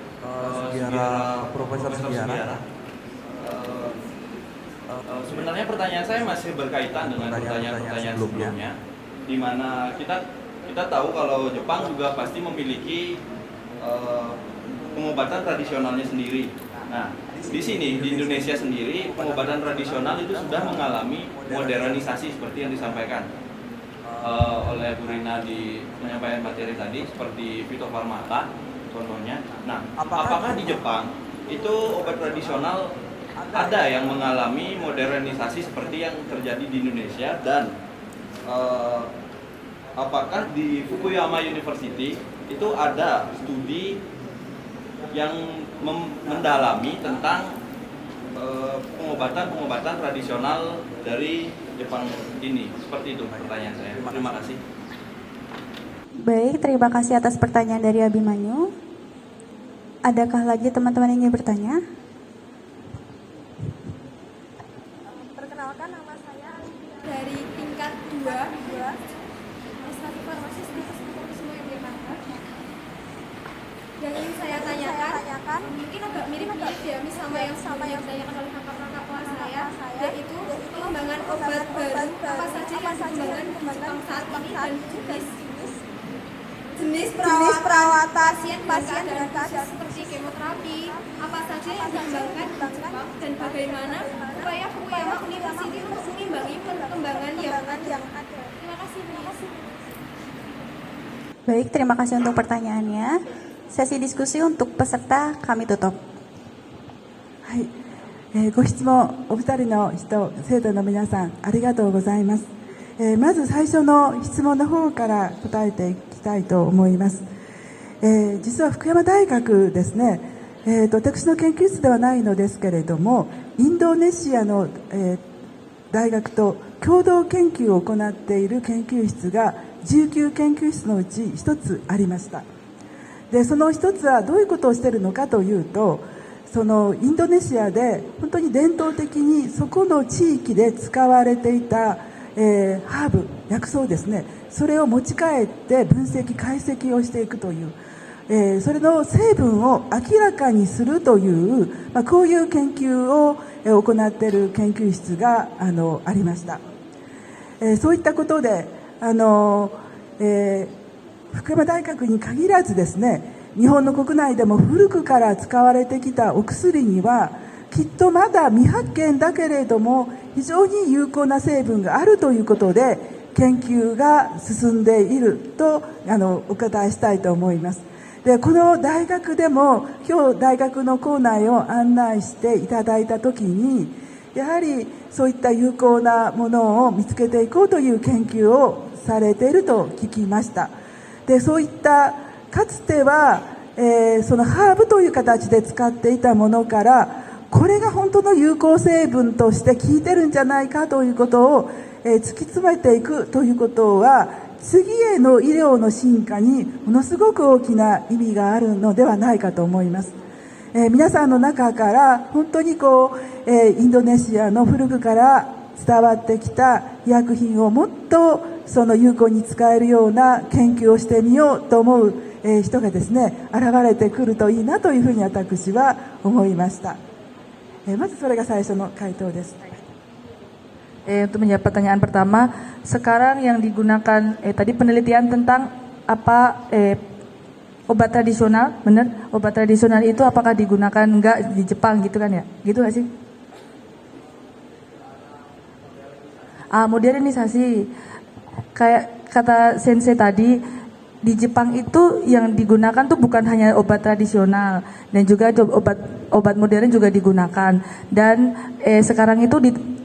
Profesor Sugiara. Sebenarnya pertanyaan saya masih berkaitan dengan pertanyaan sebelumnya, di mana kita tahu kalau Jepang juga pasti memiliki pengobatan tradisionalnya sendiri. Nah, di sini di Indonesia sendiri pengobatan tradisional itu sudah mengalami modernisasi seperti yang disampaikan oleh Bu Rina di penyampaian materi tadi, seperti fitofarmaka contohnya. Nah, apakah di Jepang itu obat tradisional ada yang mengalami modernisasi seperti yang terjadi di Indonesia, dan apakah di Fukuyama University itu ada studi yang mendalami tentang pengobatan tradisional dari Jepang ini? Seperti itu pertanyaan saya. Terima kasih. Baik, terima kasih atas pertanyaan dari Abimanyu. Adakah lagi teman-teman yang ingin bertanya? Perkenalkan, nama saya dari tingkat 2 S1 Farmasi Universitas Notokusuma Yogyakarta. Yang ingin saya tanyakan mungkin agak mirip-mirip ya sama yang ditanyakan oleh kakak kelas saya, yaitu pengembangan obat baru apa saja yang dikembangkan di Jepang saat ini, dan jenis perawatan pasien dengan keadaan seperti kemoterapi apa saja yang dikembangkan di Jepang, dan bagaimana upaya Fukuyama University untuk mengimbangi perkembangan yang ada. Terima kasih. Baik, terima kasih untuk pertanyaannya. Sesi diskusi untuk peserta kami tutup. はい、ご質問お二人の生徒の皆さんありがとうございます。まず最初の質問の方から答えていきたいと思います。実は福山大学ですね、私の研究室ではないのですけれども、インドネシアの、大学と共同研究を行っている研究室が19研究室のうち1つありました。でその一つはどういうことをしているのかというと、そのインドネシアで本当に伝統的にそこの地域で使われていた、ハーブ、薬草ですね、それを持ち帰って分析解析をしていくという、それの成分を明らかにするという、こういう研究を行っている研究室がありました。そういったことで福山大学に限らずですね、日本の国内でも古くから使われてきたお薬にはきっとまだ未発見だけれども非常に有効な成分があるということで研究が進んでいるとお答えしたいと思います。でこの大学でも今日大学の校内を案内していただいたときに、やはりそういった有効なものを見つけていこうという研究をされていると聞きました。でそういったかつては、そのハーブという形で使っていたものからこれが本当の有効成分として効いてるんじゃないかということを、突き詰めていくということは次への医療の進化にものすごく大きな意味があるのではないかと思います。皆さんの中から本当にインドネシアの古くから伝わってきた医薬品をもっとその有効に使えるような研究をしてみようと思う人がですね現れてくるといいなというふうに私は思いました。まずそれが最初の回答です。Untuk menjawab pertanyaan pertama, sekarang yang digunakan tadi penelitian tentang apa obat tradisional, benar? Obat tradisional itu apakah digunakan enggak di Jepang gitu kan ya? Gitu nggak sih? Modernisasi, kayak kata sensei tadi, di Jepang itu yang digunakan tuh bukan hanya obat tradisional dan juga obat modern juga digunakan. Dan sekarang itu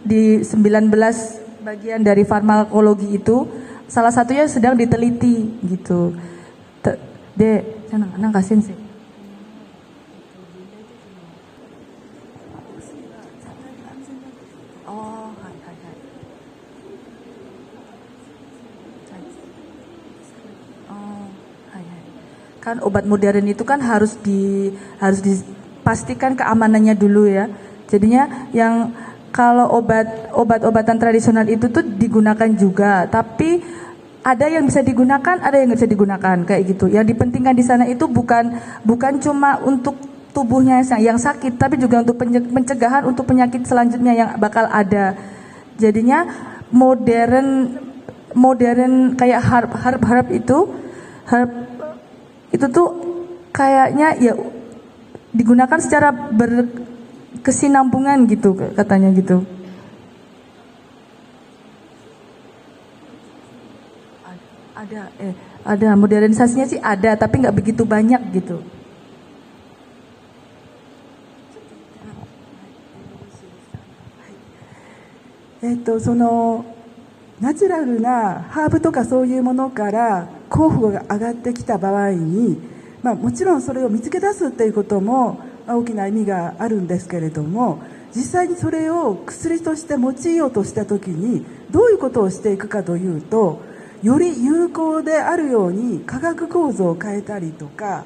di 19 bagian dari farmakologi itu salah satunya sedang diteliti gitu. Nang ka sensei. Kan obat modern itu kan harus dipastikan keamanannya dulu ya. Jadinya yang kalau obat-obatan tradisional itu tuh digunakan juga, tapi ada yang bisa digunakan, ada yang nggak bisa digunakan kayak gitu. Yang dipentingkan di sana itu bukan cuma untuk tubuhnya yang sakit, tapi juga untuk pencegahan untuk penyakit selanjutnya yang bakal ada. Jadinya modern kayak herb itu tuh kayaknya ya digunakan secara berkesinambungan gitu katanya gitu. Ada modernisasinya sih ada, tapi nggak begitu banyak gitu. そのナチュラルなハーブとかそういうものから候補が上がってきた場合に、もちろんそれを見つけ出すっていうことも大きな意味があるんですけれども、実際にそれを薬として用いようとした時にどういうことをしていくかというと、より有効であるように化学構造を変えたりとか、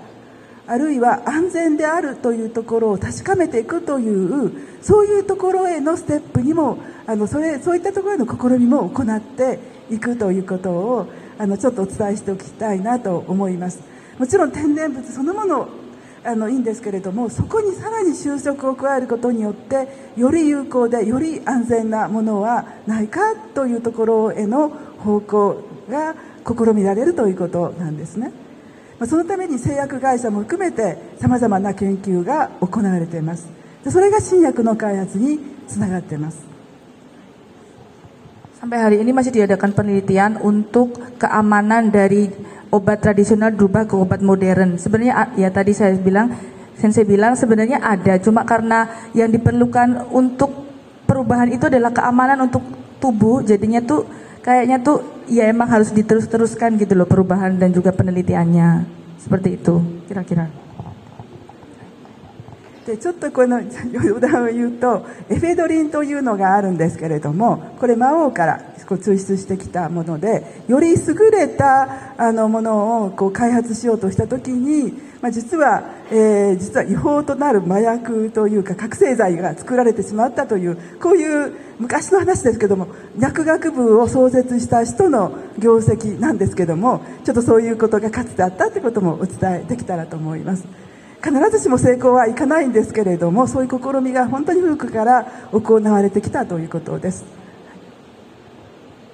あるいは安全であるというところを確かめていくという、そういうところへのステップにもそういったところへの試みも行っていくということをちょっとお伝えしておきたいなと思います。もちろん天然物そのものいいんですけれども、そこにさらに修飾を加えることによってより有効でより安全なものはないかというところへの方向が試みられるということなんですね。そのために製薬会社も含めてさまざまな研究が行われています。それが新薬の開発につながっています。 Sampai hari ini masih diadakan penelitian untuk keamanan dari obat tradisional berubah ke obat modern. Sebenarnya ya tadi Sensei bilang sebenarnya ada, cuma karena yang diperlukan untuk perubahan itu adalah keamanan untuk tubuh, jadinya tuh kayaknya tuh ya emang harus diterus-teruskan gitu loh perubahan dan juga penelitiannya. Seperti itu kira-kira. でちょっとこの余談を言うと、エフェドリンというのがあるんですけれども、これ魔王から抽出してきたもので、より優れたものを開発しようとしたときに、実は違法となる麻薬というか覚醒剤が作られてしまったという、こういう昔の話ですけども、薬学部を創設した人の業績なんですけども、ちょっとそういうことがかつてあったということもお伝えできたらと思います。必ずしも成功はいかないんですけれども、そういう試みが本当に古くから行われてきたということです。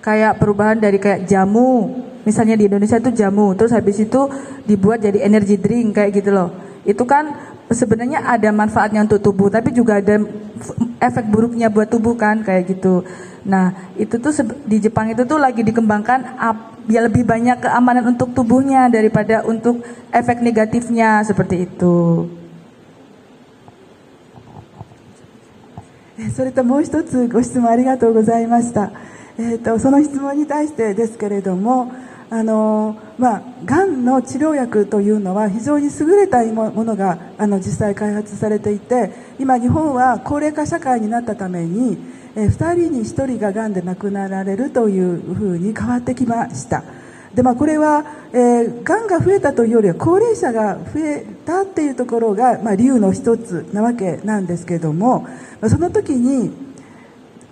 Kayak perubahan dari kayak jamu, misalnya di Indonesia itu jamu, terus habis itu dibuat jadi energy drink kayak gitu loh. Itu kan sebenarnya ada manfaatnya untuk tubuh, tapi juga ada efek buruknya buat tubuh kan kayak gitu. Nah itu tuh di Jepang itu tuh lagi dikembangkan ya lebih banyak keamanan untuk tubuhnya daripada untuk efek negatifnya seperti itu. それともう一つご質問ありがとうございました。その質問に対してですけれども、がんの治療薬というのは非常に優れたものが実際開発されていて、今日本は高齢化社会になったために2人に1人ががんで亡くなられるというふうに変わってきました。でこれは、がんが増えたというよりは高齢者が増えたっていうところが、理由の一つなわけなんですけれども、その時に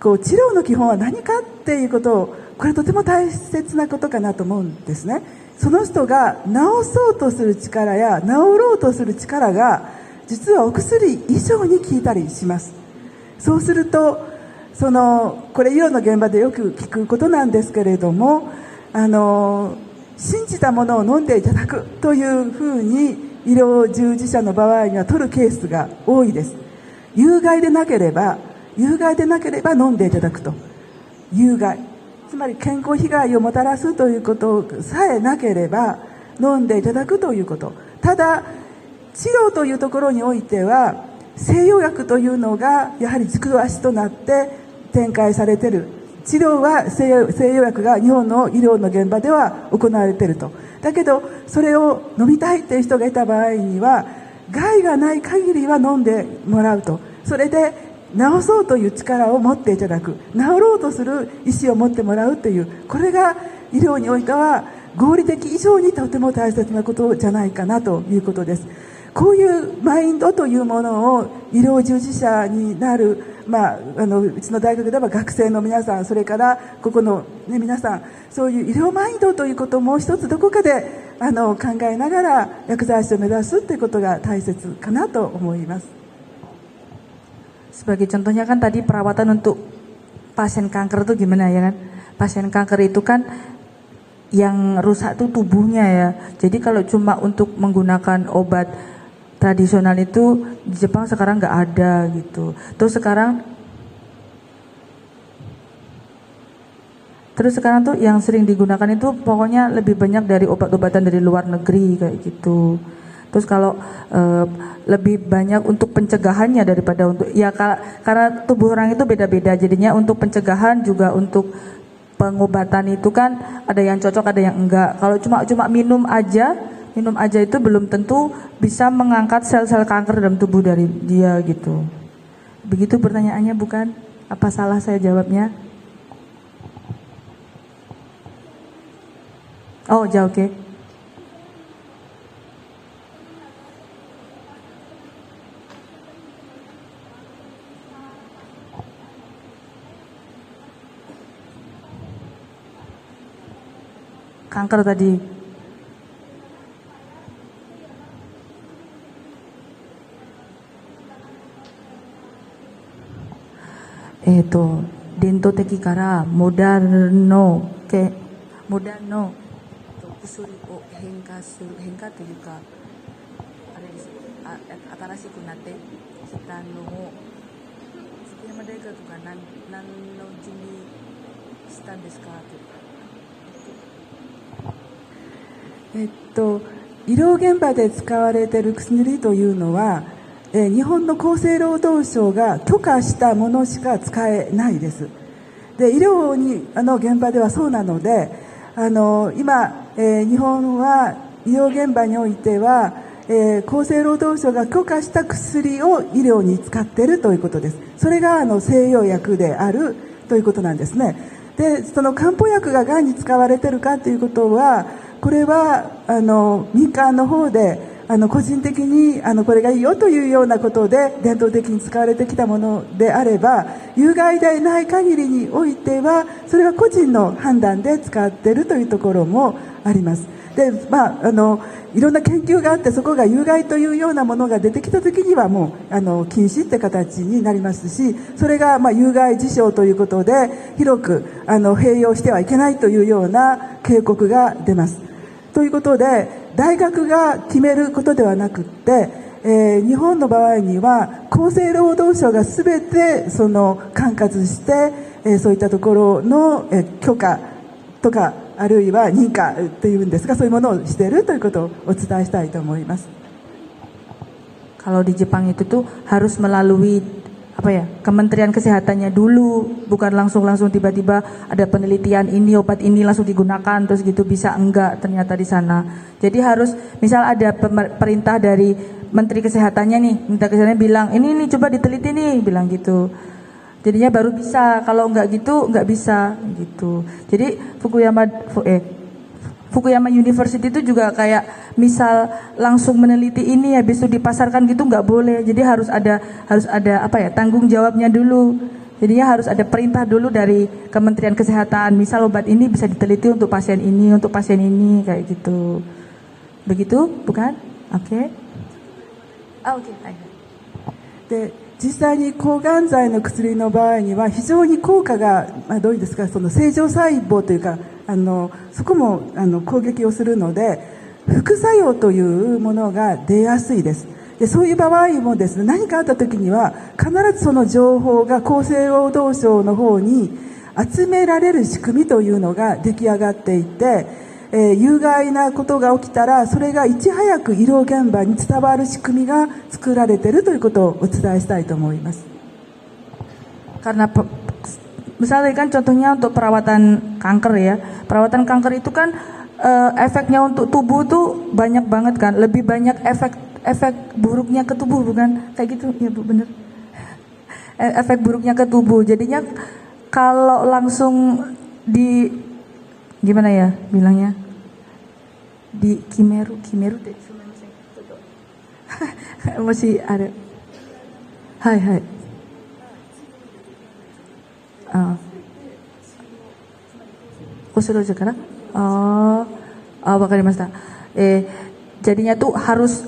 治療の基本は何かっていうことを、これとても大切なことかなと思うんですね。その人が治そうとする力や治ろうとする力が実はお薬以上に効いたりします。そうするとこれ医療の現場でよく聞くことなんですけれども、信じたものを飲んでいただくというふうに医療従事者の場合には取るケースが多いです。有害でなければ飲んでいただくと。有害、つまり健康被害をもたらすということさえなければ飲んでいただくということ。ただ治療というところにおいては西洋薬というのがやはり軸足となって展開されている。治療は西洋薬が日本の医療の現場では行われていると。だけどそれを飲みたいという人がいた場合には害がない限りは飲んでもらうと。それで治そうという力を持っていただく、治ろうとする意思を持ってもらうという、これが医療においては合理的以上にとても大切なことじゃないかなということです。こういうマインドというものを医療従事者になる、うちの大学では学生の皆さん、それからここの、皆さん、そういう医療マインドということも一つどこかで考えながら薬剤師を目指すということが大切かなと思います。Sebagai contohnya kan tadi perawatan untuk pasien kanker itu gimana ya kan? Pasien kanker itu kan yang rusak tuh tubuhnya ya. Jadi kalau cuma untuk menggunakan obat tradisional itu di Jepang sekarang nggak ada gitu. Terus sekarang tuh yang sering digunakan itu pokoknya lebih banyak dari obat-obatan dari luar negeri kayak gitu. Terus kalau lebih banyak untuk pencegahannya daripada untuk ya karena tubuh orang itu beda-beda, jadinya untuk pencegahan juga untuk pengobatan itu kan ada yang cocok ada yang enggak. Kalau cuma minum aja itu belum tentu bisa mengangkat sel-sel kanker dalam tubuh dari dia gitu. Begitu pertanyaannya bukan? Apa salah saya jawabnya? Oh, ya oke. Kanker tadi. Dento teki kara moderno kusuri o henka toいうかあれです新しくなってきたのを福山大学が何の準備したんですか医療現場で使われている薬というのは、日本の厚生労働省が許可したものしか使えないです。で、医療の現場ではそうなので、今、日本は医療現場においては、厚生労働省が許可した薬を医療に使っているということです。それが西洋薬であるということなんですね。で、その漢方薬ががんに使われているかということは、これは民間の方で個人的にこれがいいよというようなことで伝統的に使われてきたものであれば、有害でない限りにおいてはそれは個人の判断で使っているというところもあります。で、いろんな研究があってそこが有害というようなものが出てきたときにはもう禁止って形になりますし、それが有害事象ということで広く併用してはいけないというような警告が出ます。ということで大学が決めることではなくって、日本の場合には厚生労働省がすべて管轄して、そういったところの、許可とかあるいは認可というんですが、そういうものをしているということをお伝えしたいと思います。Kalau di Jepang itu tuh harus melalui Kementerian Kesehatannya dulu, bukan langsung tiba-tiba ada penelitian ini obat ini langsung digunakan terus gitu, bisa enggak ternyata di sana. Jadi harus misal ada perintah dari Menteri Kesehatannya nih, Menteri Kesehatannya bilang ini coba diteliti nih, bilang gitu. Jadinya baru bisa, kalau enggak gitu enggak bisa gitu. Jadi Fukuyama University itu juga kayak misal langsung meneliti ini habis itu dipasarkan gitu nggak boleh. Jadi harus ada tanggung jawabnya dulu. Jadinya harus ada perintah dulu dari Kementerian Kesehatan. Misal obat ini bisa diteliti untuk pasien ini kayak gitu. Begitu, bukan? Oke. Oke. で、実際に抗がん剤の薬の場合には非常に効果が、どういうんですか、その正常細胞というかそこも攻撃をするので副作用というものが出やすいです。で、そういう場合もですね、何かあった時には必ずその情報が厚生労働省の方に集められる仕組みというのが出来上がっていて、有害なことが起きたらそれがいち早く医療現場に伝わる仕組みが作られているということをお伝えしたいと思います。 Karena misalnya kan contohnya untuk perawatan kanker ya, perawatan kanker itu kan efeknya untuk tubuh tuh banyak banget kan, lebih banyak efek buruknya ke tubuh, bukan kayak gitu ya Bu, bener? Efek buruknya ke tubuh, jadinya kalau langsung di gimana ya bilangnya, di kimeru deh, masih ada, hai. 恐ろしいかな?わかりました. Jadinya tuh harus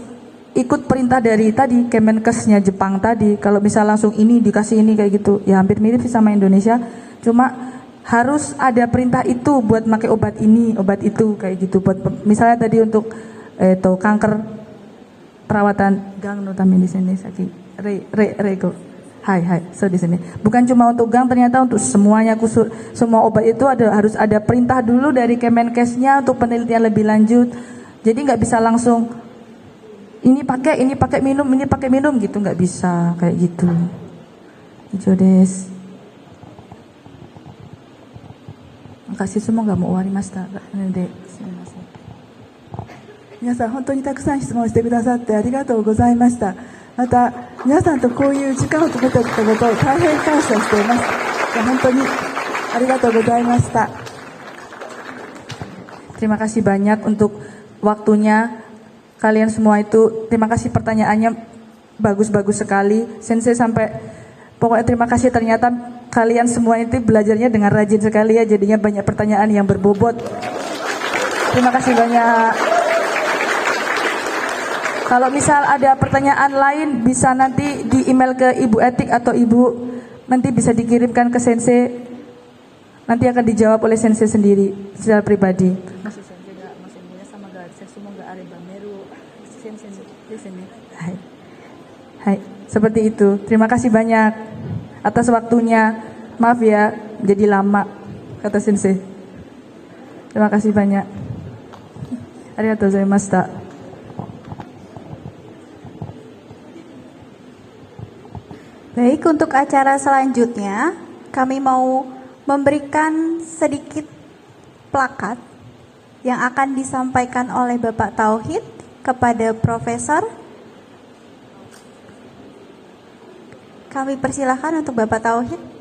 ikut perintah dari tadi Kemenkesnya Jepang tadi. Kalau misal langsung ini dikasih ini kayak gitu, ya hampir mirip sih sama Indonesia. Cuma harus ada perintah itu buat pakai obat ini, obat itu kayak gitu. Buat misalnya tadi untuk kanker perawatan gang no tamen di sini sakit rego. Hai, so di sini. Bukan cuma untuk gang, ternyata untuk semuanya semua obat itu harus ada perintah dulu dari Kemenkesnya untuk penelitian lebih lanjut. Jadi nggak bisa langsung ini pakai minum gitu, nggak bisa kayak gitu. Ijo des. Makasih semua nggak mau warimashita. Nede, sumimasen. 皆さん本当にたくさん質問してくださってありがとうございました。また皆さんとこういう時間を取れたことを大変感謝しています。本当にありがとうございました。 Terima kasih banyak untuk waktunya kalian semua itu. Terima kasih pertanyaannya bagus-bagus sekali. Sensei sampai pokoknya terima kasih, ternyata kalian semua itu belajarnya dengan rajin sekali ya. Jadinya banyak pertanyaan yang berbobot. Terima kasih banyak. Kalau misal ada pertanyaan lain bisa nanti di email ke Ibu Etik atau Ibu, nanti bisa dikirimkan ke Sensei. Nanti akan dijawab oleh Sensei sendiri secara pribadi. Hai, seperti itu. Terima kasih banyak atas waktunya. Maaf ya, jadi lama, kata Sensei. Terima kasih banyak. Arigatou gozaimashita. Baik, untuk acara selanjutnya kami mau memberikan sedikit plakat yang akan disampaikan oleh Bapak Tauhid kepada Profesor. Kami persilahkan untuk Bapak Tauhid.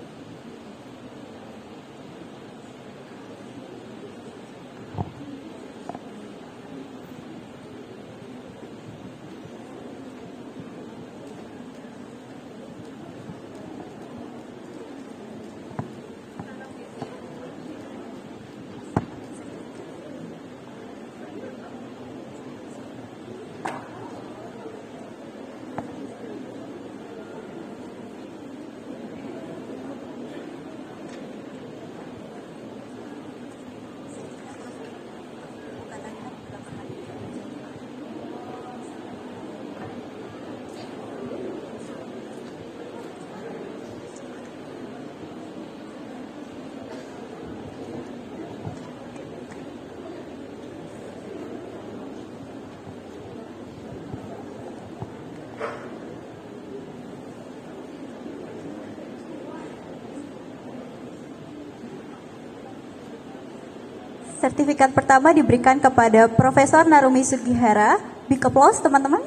Sertifikat pertama diberikan kepada Profesor Narumi Sugihara. Big applause teman-teman.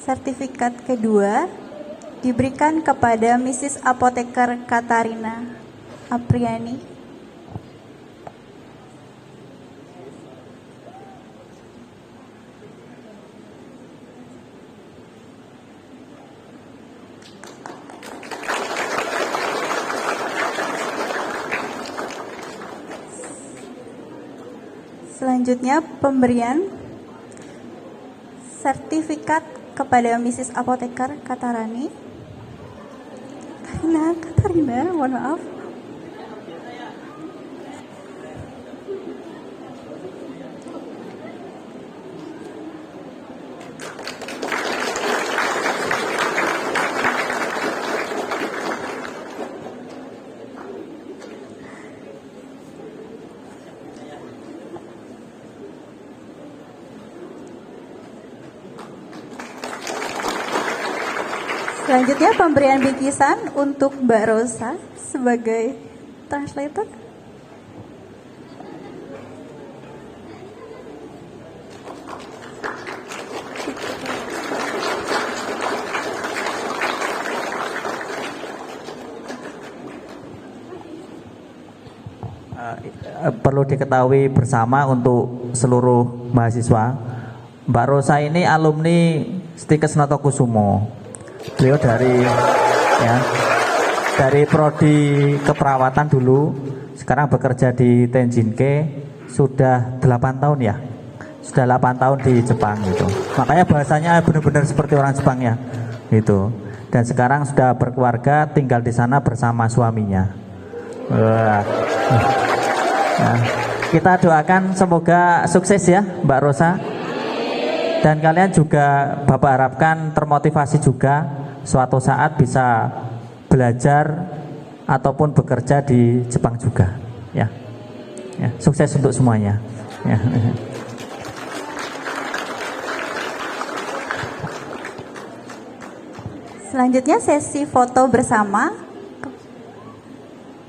Sertifikat kedua diberikan kepada Mrs. Apoteker Katarina Apriani. Selanjutnya pemberian sertifikat kepada Mrs. Apoteker Katarina, mohon maaf. Selanjutnya pemberian bingkisan untuk Mbak Rosa sebagai translator. Perlu diketahui bersama untuk seluruh mahasiswa, Mbak Rosa ini alumni Stikes Notokusumo. Beliau dari prodi keperawatan dulu, sekarang bekerja di Tenjinke sudah 8 tahun ya. Sudah 8 tahun di Jepang gitu. Makanya bahasanya benar-benar seperti orang Jepang ya. Gitu. Dan sekarang sudah berkeluarga, tinggal di sana bersama suaminya. Wah. Nah, kita doakan semoga sukses ya Mbak Rosa. Dan kalian juga Bapak harapkan termotivasi juga suatu saat bisa belajar ataupun bekerja di Jepang juga. Ya, sukses untuk semuanya. Ya. Selanjutnya sesi foto bersama